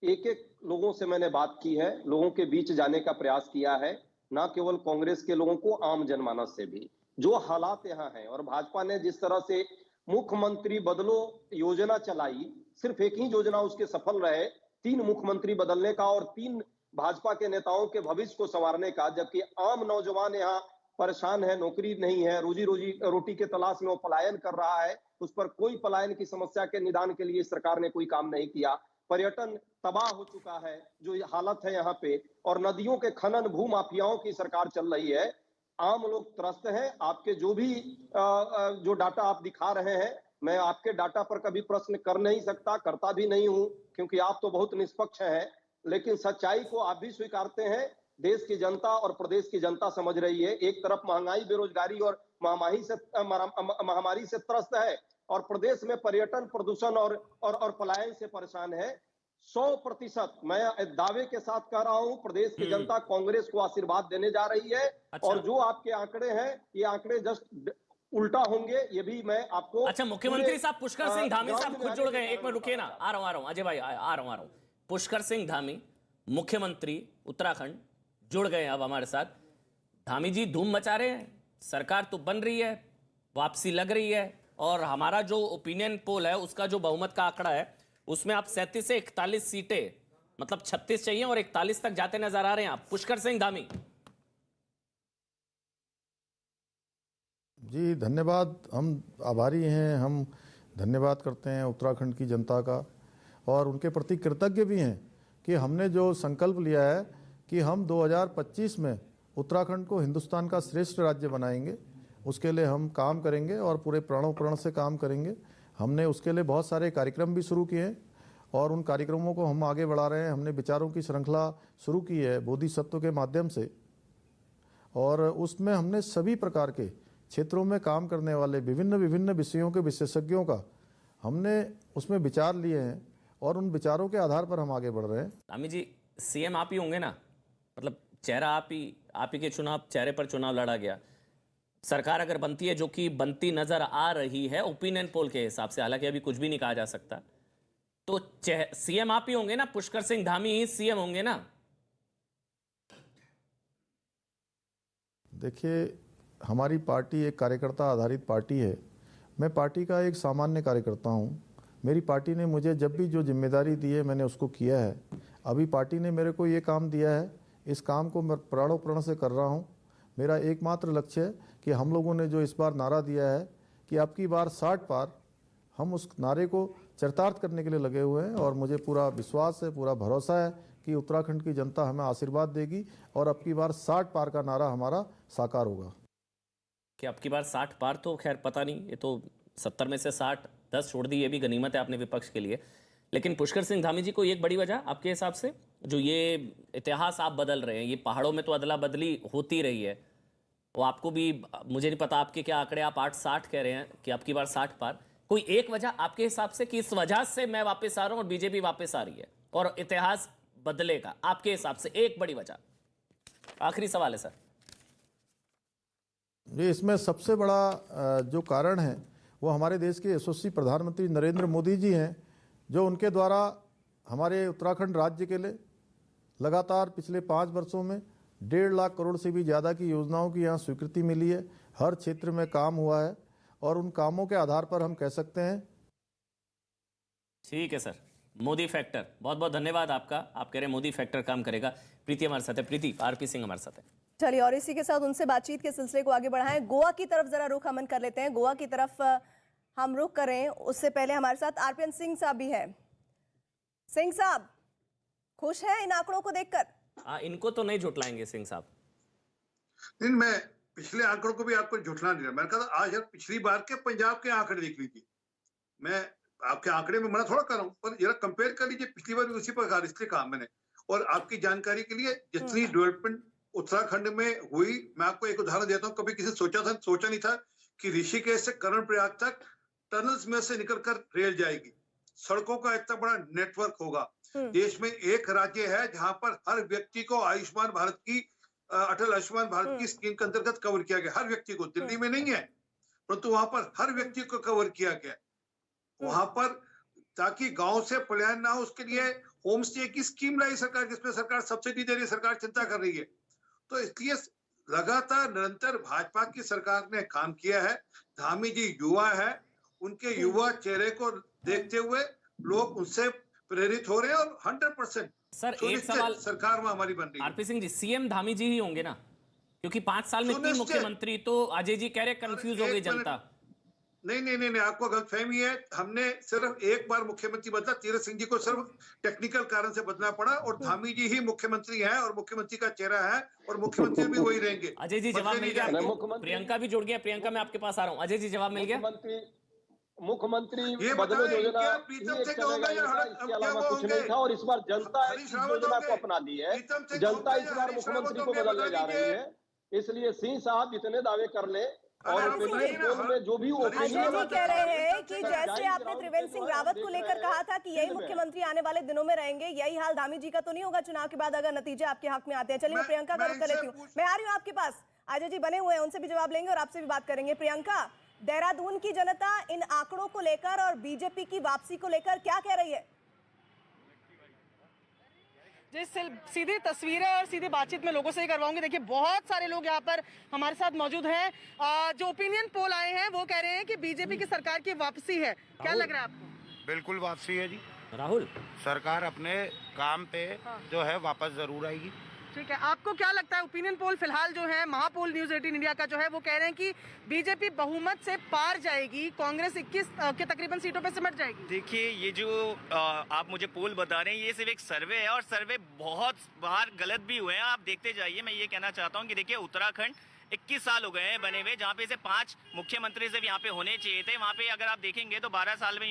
एक लोगों से मैंने बात की है, लोगों के बीच जाने का प्रयास किया है, ना केवल कांग्रेस के लोगों को, आम जनमानस से भी। जो हालात यहाँ हैं और भाजपा ने जिस तरह से मुख्यमंत्री बदलो योजना चलाई, सिर्फ एक ही योजना उसके सफल रहे, 3 मुख्यमंत्री बदलने का और 3 भाजपा के नेताओं के भविष्य को संवारने का, जबकि आम नौजवान यहाँ परेशान है, नौकरी नहीं है, रोटी के तलाश में वो पलायन कर रहा है। उस पर कोई पलायन की समस्या के निदान के लिए सरकार ने कोई काम नहीं किया। पर्यटन तबाह हो चुका है, जो हालत है यहाँ पे, और नदियों के खनन, भू माफियाओं की सरकार चल रही है। आम लोग त्रस्त हैं। आपके जो डाटा आप दिखा रहे हैं, मैं आपके डाटा पर कभी प्रश्न कर नहीं सकता, करता भी नहीं हूं, क्योंकि आप तो बहुत निष्पक्ष हैं, लेकिन सच्चाई को आप भी स्वीकारते हैं। देश की जनता और प्रदेश की जनता समझ रही है। एक तरफ महंगाई, बेरोजगारी और महामारी से त्रस्त है, और प्रदेश में पर्यटन, प्रदूषण और पलायन से परेशान है। 100% मैं दावे के साथ कह रहा हूं, प्रदेश की जनता कांग्रेस को आशीर्वाद देने जा रही है। अच्छा। और जो आपके आंकड़े हैं, ये आंकड़े जस्ट उल्टा होंगे, ये भी मैं आपको। अच्छा, मुख्यमंत्री साहब पुष्कर सिंह धामी साहब खुद जुड़ गए। एक मिनट रुकिए ना, आ रहा हूं अजय भाई, आ रहा हूं। पुष्कर सिंह धामी, मुख्यमंत्री उत्तराखंड, जुड़ गए अब हमारे साथ। धामी जी, धूम मचा रहे हैं, सरकार तो बन रही है, वापसी लग रही है, और हमारा जो ओपिनियन पोल है उसका जो बहुमत का आंकड़ा है उसमें आप 37 से 41 सीटें, मतलब 36 चाहिए और 41 तक जाते नजर आ रहे हैं आप। पुष्कर सिंह धामी जी, धन्यवाद। हम आभारी हैं, हम धन्यवाद करते हैं उत्तराखंड की जनता का, और उनके प्रति कृतज्ञ भी हैं कि हमने जो संकल्प लिया है कि हम 2025 में उत्तराखंड को हिंदुस्तान का श्रेष्ठ राज्य बनाएंगे, उसके लिए हम काम करेंगे और पूरे प्राणों प्रण से काम करेंगे। हमने उसके लिए बहुत सारे कार्यक्रम भी शुरू किए हैं और उन कार्यक्रमों को हम आगे बढ़ा रहे हैं। हमने विचारों की श्रृंखला शुरू की है बोधिसत्व के माध्यम से, और उसमें हमने सभी प्रकार के क्षेत्रों में काम करने वाले विभिन्न विषयों के विशेषज्ञों का हमने उसमें विचार लिए हैं और उन विचारों के आधार पर हम आगे बढ़ रहे हैं। धामी जी, सीएम आप ही होंगे ना, मतलब चेहरा आप ही के चेहरे पर चुनाव लड़ा गया। सरकार अगर बनती है, जो कि बनती नजर आ रही है ओपिनियन पोल के हिसाब से, हालांकि अभी कुछ भी नहीं कहा जा सकता, तो सीएम आप ही होंगे ना, पुष्कर सिंह धामी ही सीएम होंगे ना? देखिए, हमारी पार्टी एक कार्यकर्ता आधारित पार्टी है। मैं पार्टी का एक सामान्य कार्यकर्ता हूं। मेरी पार्टी ने मुझे जब भी जो जिम्मेदारी दी है मैंने उसको किया है। अभी पार्टी ने मेरे को ये काम दिया है, इस काम को मैं प्राणों प्रण से कर रहा हूं। मेरा एकमात्र लक्ष्य है कि हम लोगों ने जो इस बार नारा दिया है कि अब की बार 60 पार, हम उस नारे को चरितार्थ करने के लिए लगे हुए हैं और मुझे पूरा विश्वास है, पूरा भरोसा है कि उत्तराखंड की जनता हमें आशीर्वाद देगी और अब की बार 60 पार का नारा हमारा साकार होगा। कि अब की बार 60 पार तो खैर पता नहीं, ये तो 70 में से 60 10 छोड़ दी, ये भी गनीमत है आपने विपक्ष के लिए। लेकिन पुष्कर सिंह धामी जी को एक बड़ी वजह आपके हिसाब से, जो ये इतिहास आप बदल रहे हैं, ये पहाड़ों में तो अदला बदली होती रही है, वो आपको भी, मुझे नहीं पता आपके क्या आंकड़े, आप 8-60 कह रहे हैं कि अब की बार 60 पार, कोई एक वजह आपके हिसाब से कि इस वजह से मैं वापस आ रहा हूं और बीजेपी वापस आ रही है और इतिहास बदलेगा, आपके हिसाब से एक बड़ी वजह? आखिरी सवाल है सर। ये इसमें सबसे बड़ा जो कारण है वो हमारे देश के यशस्वी प्रधानमंत्री नरेंद्र मोदी जी हैं, जो उनके द्वारा हमारे उत्तराखंड राज्य के लिए लगातार पिछले 5 वर्षों में 1.5 लाख करोड़ से भी ज़्यादा की योजनाओं की यहाँ स्वीकृति मिली है। हर क्षेत्र में काम हुआ है और उन कामों के आधार पर हम कह सकते हैं। ठीक है सर, मोदी फैक्टर, बहुत बहुत धन्यवाद आपका। आप कह रहे हैं मोदी फैक्टर काम करेगा। प्रीति हमारे साथ है, प्रीति, आरपी सिंह हमारे साथ है। चलिए, और इसी के साथ उनसे बातचीत के सिलसिले को आगे बढ़ाएं। गोवा की तरफ जरा रुख अमन कर लेते हैं। गोवा की तरफ हम रुख करें, उससे पहले हमारे साथ आरपीएन सिंह साहब भी हैं। सिंह साहब, खुश हैं इन आंकड़ों को देखकर? इनको तो नहीं झुटलाएंगे सिंह साहब। नहीं, मैं पिछले आंकड़ों को भी आपको झुटला नहीं रहा। मैंने कहा आज पिछली बार के पंजाब के आंकड़े देख लीजिए। मैं आपके आंकड़े में मना थोड़ा कर रहा हूँ, पर जरा कंपेयर कर लीजिए, पिछली बार भी उसी प्रकार, इसलिए कहा मैंने। और आपकी जानकारी के लिए, जितनी डेवलपमेंट उत्तराखंड में हुई, मैं आपको एक उदाहरण देता हूँ। कभी किसी सोचा नहीं था कि ऋषिकेश से कर्णप्रयाग तक टनल्स में से निकलकर रेल जाएगी, सड़कों का इतना बड़ा नेटवर्क होगा। देश में एक राज्य है जहां पर हर व्यक्ति को आयुष्मान भारत की, अटल आयुष्मान भारत की स्कीम के अंतर्गत कवर किया गया। हर व्यक्ति को, दिल्ली में नहीं है, परंतु वहां पर हर व्यक्ति को कवर किया गया। वहां पर ताकि गांव से पलायन ना हो, उसके लिए होम स्टे की स्कीम लाई सरकार, जिसमें सरकार सब्सिडी दे रही है, सरकार चिंता कर रही है। तो इसलिए लगातार निरंतर भाजपा की सरकार ने काम किया है। धामी जी युवा है, उनके युवा चेहरे को देखते हुए लोग उनसे प्रेरित हो रहे हैं और 100% सर एक सवाल, सरकार में हमारी बन रही है। आरपी सिंह जी, सीएम धामी जी ही होंगे ना? क्योंकि 5 साल में 3 मुख्यमंत्री, तो अजय जी कह रहे कंफ्यूज हो गई जनता। नहीं, आपको गलतफहमी है। हमने सिर्फ एक बार मुख्यमंत्री बदला, तीरथ सिंह जी को सिर्फ टेक्निकल कारण से बदलना पड़ा, और धामी जी ही मुख्यमंत्री हैं और मुख्यमंत्री का चेहरा है और मुख्यमंत्री भी वही रहेंगे। अजय जी जवाब मिल गया? प्रियंका भी जुड़ गया। प्रियंका, मैं आपके पास आ रहा हूँ। अजय जी जवाब मिल गया? मुख्यमंत्री ये बदलो योजना प्रीतम से होगा या इसके अलावा कुछ नहीं था, और इस बार जनता इस योजना को अपना ली है। जनता इस बार मुख्यमंत्री को बदलने जा रही है। इसलिए सिंह साहब जितने दावे कर ले, और में जो भी अजय जी कह रहे हैं कि जैसे आपने त्रिवेंद्र सिंह रावत को लेकर कहा था कि यही मुख्यमंत्री आने वाले दिनों में रहेंगे, यही हाल धामी जी का तो नहीं होगा चुनाव के बाद, अगर नतीजे आपके हक में आते हैं? चलिए, मैं प्रियंका का रुख कर लेती हूँ। मैं आ रही हूँ आपके पास। अजय जी बने हुए हैं, उनसे भी जवाब लेंगे और आपसे भी बात करेंगे। प्रियंका, देहरादून की जनता इन आंकड़ों को लेकर और बीजेपी की वापसी को लेकर क्या कह रही है? सीधी तस्वीरें और सीधी बातचीत में लोगों से ही करवाऊंगी। देखिए, बहुत सारे लोग यहाँ पर हमारे साथ मौजूद हैं। जो ओपिनियन पोल आए हैं वो कह रहे हैं कि बीजेपी की सरकार की वापसी है। क्या लग रहा है आपको? बिल्कुल वापसी है जी। राहुल, सरकार अपने काम पे जो है वापस जरूर आएगी। ठीक है, आपको क्या लगता है? ओपिनियन पोल फिलहाल जो है, महापोल न्यूज 18 इंडिया का जो है, वो कह रहे हैं कि बीजेपी बहुमत से पार जाएगी, कांग्रेस 21 के तकरीबन सीटों पे सिमट जाएगी। देखिए, ये जो आप मुझे पोल बता रहे हैं, ये सिर्फ एक सर्वे है और सर्वे बहुत बार गलत भी हुए हैं। आप देखते जाइए। मैं ये कहना चाहता हूँ कि देखिए, उत्तराखंड 21 साल हो गए हैं बने हुए, जहाँ पे से 5 मुख्यमंत्री से यहाँ पे होने चाहिए थे। वहाँ पे अगर आप देखेंगे तो 12 साल में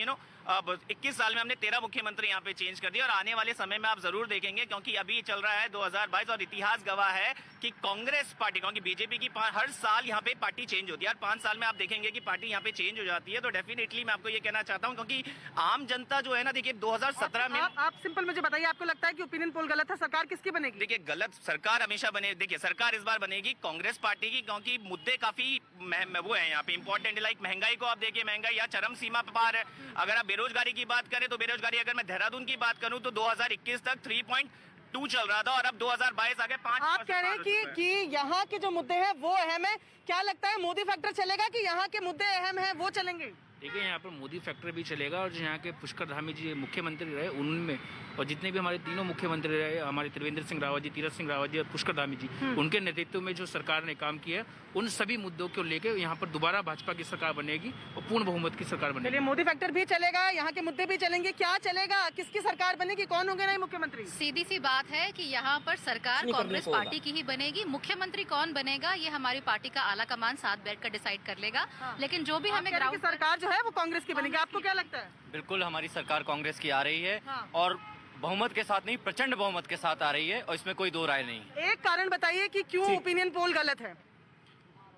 अब 21 साल में हमने 13 मुख्यमंत्री यहाँ पे चेंज कर दिए और आने वाले समय में आप जरूर देखेंगे, क्योंकि अभी चल रहा है 2022 और इतिहास गवाह है कि कांग्रेस पार्टी, क्योंकि बीजेपी की हर साल यहाँ पे पार्टी चेंज होती है, हर 5 साल में आप देखेंगे कि पार्टी यहाँ पे चेंज हो जाती है। तो डेफिनेटली मैं आपको ये कहना चाहता हूँ, क्योंकि आम जनता जो है ना, देखिए 2017 में आप सिंपल मुझे बताइए, आपको लगता है कि ओपिनियन पोल गलत है, सरकार किसकी बनेगी? देखिए गलत सरकार हमेशा बने, देखिए सरकार इस बार बनेगी कांग्रेस पार्टी की, क्योंकि मुद्दे काफी वो है यहाँ पे इंपॉर्टेंट, लाइक महंगाई को आप देखिए, महंगाई यहाँ चरम सीमा पर पार है। अगर आप बेरोजगारी की बात करें तो बेरोजगारी, अगर मैं देहरादून की बात करूं तो 2021 तक 3.2 चल रहा था और अब 2022 आगे 5। आप कह रहे हैं कि यहाँ के जो मुद्दे हैं वो अहम है, क्या लगता है मोदी फैक्टर चलेगा कि यहाँ के मुद्दे अहम हैं वो चलेंगे? देखिए यहाँ पर मोदी फैक्टर भी चलेगा और जो यहाँ के पुष्कर धामी जी मुख्यमंत्री रहे उनमें, और जितने भी हमारे तीनों मुख्यमंत्री रहे, हमारे त्रिवेंद्र सिंह रावत जी, तीरथ सिंह रावत जी और पुष्कर धामी जी, उनके नेतृत्व में जो सरकार ने काम किया है, उन सभी मुद्दों को लेकर यहाँ पर दोबारा भाजपा की सरकार बनेगी और पूर्ण बहुमत की सरकार बनेगी। मोदी फैक्टर भी चलेगा, यहाँ के मुद्दे भी चलेंगे, क्या चलेगा, किसकी सरकार बनेगी, कौन होंगे नए मुख्यमंत्री? सीधी सी बात है कि यहाँ पर सरकार कांग्रेस पार्टी की ही बनेगी। मुख्यमंत्री कौन बनेगा ये हमारी पार्टी का आला कमान साथ बैठकर डिसाइड कर लेगा। लेकिन जो भी हमें सरकार जो है वो कांग्रेस की बनेगी, आपको क्या लगता है? बिल्कुल हमारी सरकार कांग्रेस की आ रही है और बहुमत के साथ नहीं, प्रचंड बहुमत के साथ आ रही है और इसमें कोई दो राय नहीं। एक कारण बताइए कि क्यों ओपिनियन पोल गलत है?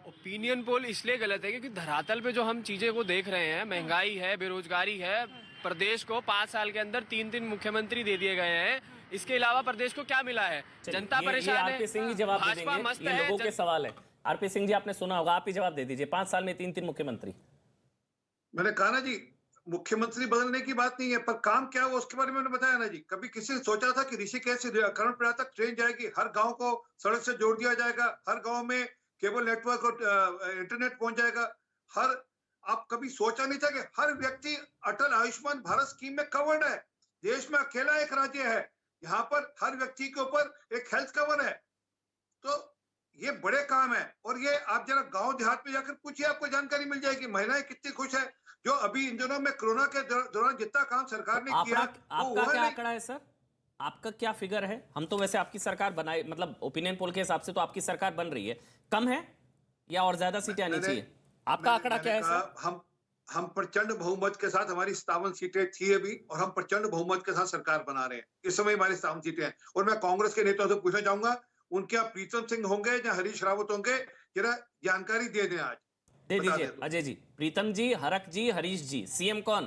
ओपिनियन पोल इसलिए गलत है क्योंकि धरातल पे जो हम चीजें को देख रहे हैं, महंगाई है, बेरोजगारी है, प्रदेश को 5 साल के अंदर 3 मुख्यमंत्री दे दिए गए हैं। इसके अलावा प्रदेश को क्या मिला है? जनता परेशान है। आरपी सिंह जी जवाब दे देंगे, ये लोगों के सवाल है। आरपी सिंह जी आपने सुना होगा, आप ही जवाब दे दीजिए। 5 साल में 3 मुख्यमंत्री। मैंने कहा ना जी, मुख्यमंत्री बदलने की बात नहीं है, पर काम क्या हुआ उसके बारे में मैंने बताया ना जी। कभी किसी ने सोचा था कि ऋषिकेश से कर्णप्रयाग तक ट्रेन जाएगी, हर गांव को सड़क से जोड़ दिया जाएगा, हर गांव में केबल नेटवर्क और इंटरनेट पहुंच जाएगा। आप कभी सोचा नहीं था कि हर व्यक्ति अटल आयुष्मान भारत स्कीम में कवर्ड है। देश में अकेला एक राज्य है यहाँ पर हर व्यक्ति के ऊपर एक हेल्थ कवर है। तो ये बड़े काम है और ये आप जरा गांव देहात में जाकर पूछिए, आपको जानकारी मिल जाएगी। महिलाएं कितनी खुश है जो अभी इन दिनों में कोरोना के दौरान जितना काम सरकार ने किया। आपका क्या आंकड़ा है सर? आपका क्या फिगर है? हम तो वैसे आपकी सरकार बनाए, मतलब ओपिनियन पोल के हिसाब से तो आपकी सरकार बन रही है, कम है या और ज्यादा सीटें आनी चाहिए? आपका आंकड़ा क्या है सर? हम प्रचंड बहुमत के साथ, हमारी 57 सीटें थी अभी और हम प्रचंड बहुमत के साथ सरकार बना रहे हैं। इस समय हमारी 57 सीटें हैं और मैं कांग्रेस के नेताओं से पूछना चाहूंगा, उनके आप प्रीतम सिंह होंगे या हरीश रावत होंगे? जरा जानकारी दे दें, आज दे दीजिए। अजय जी, प्रीतम जी, हरक जी, हरीश जी, सीएम कौन?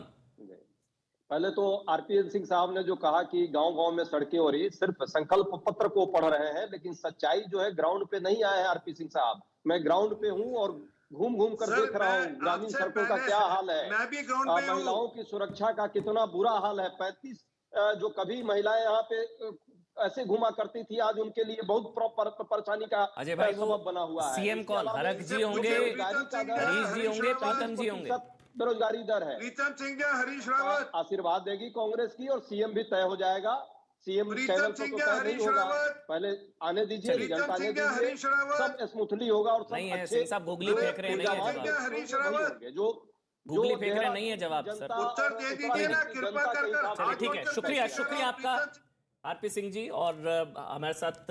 पहले तो आरपीएन सिंह साहब ने जो कहा कि गांव-गांव में सड़कें हो रही, सिर्फ संकल्प पत्र को पढ़ रहे हैं, लेकिन सच्चाई जो है ग्राउंड पे नहीं आया है। आरपी सिंह साहब, मैं ग्राउंड पे हूँ और घूम कर देख रहा हूँ ग्रामीण सड़कों का क्या हाल है, मैं भी ग्राउंड पे हूँ। महिलाओं की सुरक्षा का कितना बुरा हाल है। 35 जो कभी महिलाएं यहाँ पे ऐसे घुमा करती थी, आज उनके लिए बहुत परेशानी का सबब बना हुआ है। सीएम कौन? हरक जी होंगे, हरीश जी होंगे, प्रीतम जी होंगे? बेरोजगारी दर है। प्रीतम सिंह या हरीश रावत आशीर्वाद देगी कांग्रेस की और सीएम भी तय हो जाएगा। सीएम चैनल पर तो तय नहीं होगा, पहले आने दीजिए, जनता आने दीजिए, सब स्मूथली होगा और सब अच्छे साहब गूगली फेंक रहे नहीं है, जो गूगली फेंक रहे नहीं है जवाब सर, उत्तर दे दीजिए ना कृपा कर। ठीक है, शुक्रिया आपका आरपी सिंह जी। और हमारे साथ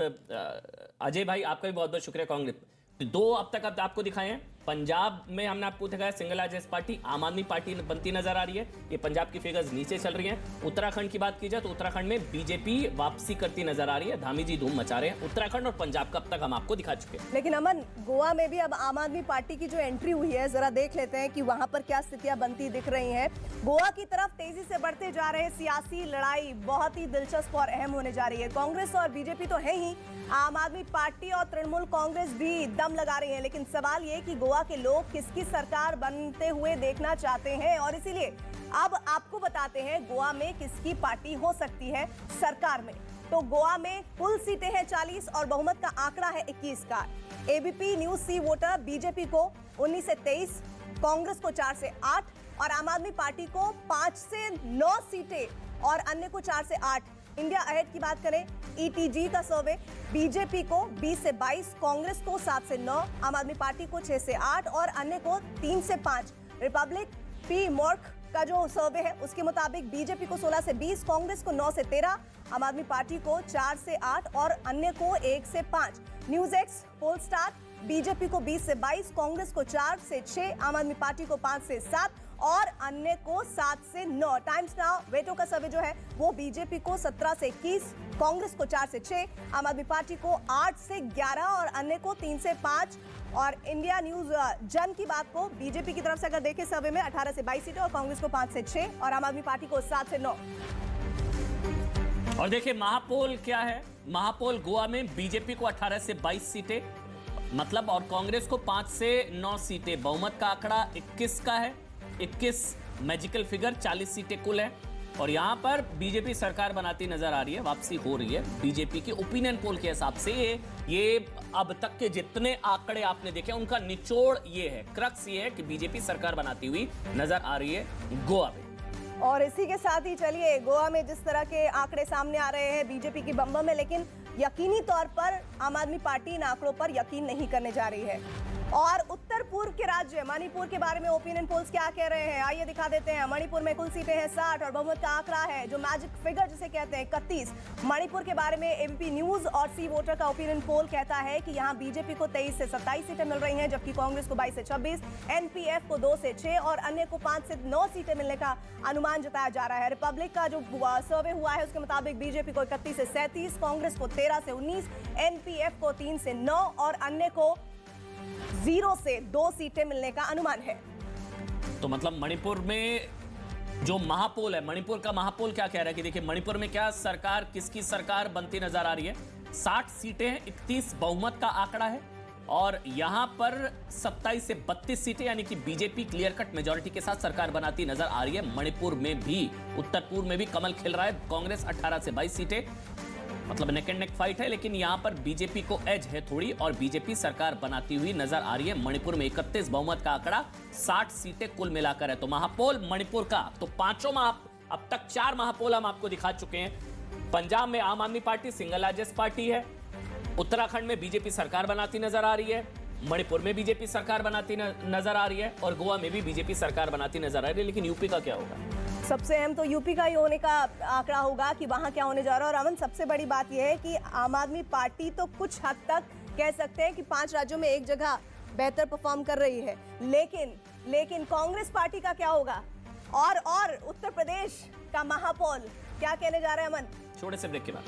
अजय भाई, आपका भी बहुत बहुत शुक्रिया। कांग्रेस 2 अब तक आपको दिखाए हैं। पंजाब में हमने आपको दिखाया single largest party Aam Aadmi party बनती नजर आ रही है। ये पंजाब की फिगर्स नीचे चल रही हैं। उत्तराखंड की बात की जाए तो उत्तराखंड में बीजेपी वापसी करती नजर आ रही है। धामी जी धूम मचा रहे हैं। उत्तराखंड और पंजाब का अब तक हम आपको दिखा चुके हैं। लेकिन अमन, गोवा में भी अब आम आदमी पार्टी की जो एंट्री हुई है, जरा देख लेते हैं कि वहां पर क्या स्थितियां बनती दिख रही हैं। गोवा की तरफ तेजी से बढ़ते जा रहे सियासी लड़ाई बहुत ही दिलचस्प और अहम होने जा रही है। कांग्रेस और बीजेपी तो है ही, आम आदमी पार्टी और तृणमूल कांग्रेस भी दम लगा रही है। लेकिन सवाल ये कि गोवा के लोग किसकी सरकार बनते हुए देखना चाहते हैं, और इसीलिए अब आपको बताते हैं गोवा में किसकी पार्टी हो सकती है सरकार में। तो गोवा में कुल सीटें हैं 40 और बहुमत का आंकड़ा है 21 का। एबीपी न्यूज सी वोटर बीजेपी को 19 से 23, कांग्रेस को 4 से 8 और आम आदमी पार्टी को 5 से 9 सीटें और अन्य को 4 से 8। इंडिया अहेड की बात करें, ईटीजी का सर्वे, बीजेपी को 20 से 22, कांग्रेस को 7 से 9, आम आदमी पार्टी को 6 से 8 और अन्य को 3 से 5। रिपब्लिक पी मॉर्क का जो सर्वे है उसके मुताबिक बीजेपी को 16 से 20, कांग्रेस को 9 से 13, आम आदमी पार्टी को 4 से 8 और अन्य को 1 से 5। News X poll star BJP को 20 से 22, कांग्रेस को 4 से 6, आम आदमी पार्टी को 5 से 7 और अन्य को 7 से 9। टाइम्स नाउ वेटो का सर्वे जो है वो बीजेपी को 17 से 21, कांग्रेस को 4 से 6, आम आदमी पार्टी को 8 से 11 और अन्य को 3 से 5। और इंडिया न्यूज जन की बात को बीजेपी की तरफ से अगर देखें सर्वे में 18 से 22 सीटें और कांग्रेस को 5 से 6 और आम आदमी पार्टी को 7 से 9। और देखिए महापोल क्या है, महापोल गोवा में बीजेपी को 18 से 22 सीटें मतलब और कांग्रेस को 5 से 9 सीटें। बहुमत का आंकड़ा 21 का है, 21 मैजिकल फिगर, 40 सीटें कुल है और यहां पर बीजेपी सरकार बनाती नजर आ रही है, वापसी हो रही है बीजेपी की। ओपिनियन पोल के हिसाब से ये अब तक के जितने आंकड़े आपने देखे उनका निचोड़ ये है, क्रक्स ये है कि बीजेपी सरकार बनाती हुई नजर आ रही है गोवा में। और इसी के साथ ही चलिए गोवा में जिस तरह के आंकड़े सामने आ रहे हैं बीजेपी की बम में, लेकिन यकीनी तौर पर आम आदमी पार्टी इन आंकड़ों पर यकीन नहीं करने जा रही है। और उत्तर पूर्व के राज्य मणिपुर के बारे में ओपिनियन पोल्स क्या कह रहे हैं आइए दिखा देते हैं। मणिपुर में कुल सीटें हैं 60 और बहुमत का आंकड़ा है जो मैजिक फिगर जिसे कहते हैं 31। मणिपुर के बारे में एबीपी न्यूज और सी वोटर का ओपिनियन पोल कहता है कि यहाँ बीजेपी को 23 से 27 सीटें मिल रही हैं, जबकि कांग्रेस को 22 से 26, एनपीएफ को 2 से 6 और अन्य को 5 से 9 सीटें मिलने का अनुमान जताया जा रहा है। रिपब्लिक का जो सर्वे हुआ है उसके मुताबिक बीजेपी को 31 से 37, कांग्रेस को 13 से 19, एनपीएफ को 3 से 9 और अन्य को 0 से 2 सीटें मिलने का अनुमान है। तो मतलब मणिपुर में जो महापोल है, मणिपुर का महापोल क्या कह रहा है कि देखिए मणिपुर में क्या सरकार, किसकी सरकार बनती नजर आ रही है। 60 सीटें हैं, 31 बहुमत का आंकड़ा है और यहां पर 27 से 32 सीटें यानी कि बीजेपी क्लियर कट मेजॉरिटी के साथ सरकार बनाती नजर आ रही है। मणिपुर में भी, उत्तर पूर्व में भी कमल खिल रहा है। कांग्रेस 18 से 22 सीटें मतलब नेक एंड नेक फाइट है, लेकिन यहां पर बीजेपी को एज है थोड़ी और बीजेपी सरकार बनाती हुई नजर आ रही है। मणिपुर में 31 बहुमत का आंकड़ा, 60 सीटें कुल मिलाकर है। तो महापोल मणिपुर का, तो पांचों अब तक 4 महापोल हम आपको दिखा चुके हैं। पंजाब में आम Aadmi party single largest party है, उत्तराखंड में बीजेपी सरकार बनाती नजर आ रही है, मणिपुर में बीजेपी सरकार बनाती नजर आ रही है और गोवा में भी बीजेपी सरकार बनाती नजर आ रही है। लेकिन यूपी का क्या होगा? सबसे अहम तो यूपी का ही होने का आंकड़ा होगा कि वहां क्या होने जा रहा है। और अमन, सबसे बड़ी बात यह है कि आम आदमी पार्टी तो कुछ हद तक कह सकते हैं कि 5 राज्यों में एक जगह बेहतर परफॉर्म कर रही है, लेकिन कांग्रेस पार्टी का क्या होगा और उत्तर प्रदेश का महापौर क्या कहने जा रहे हैं अमन? छोटे से ब्रेक के बाद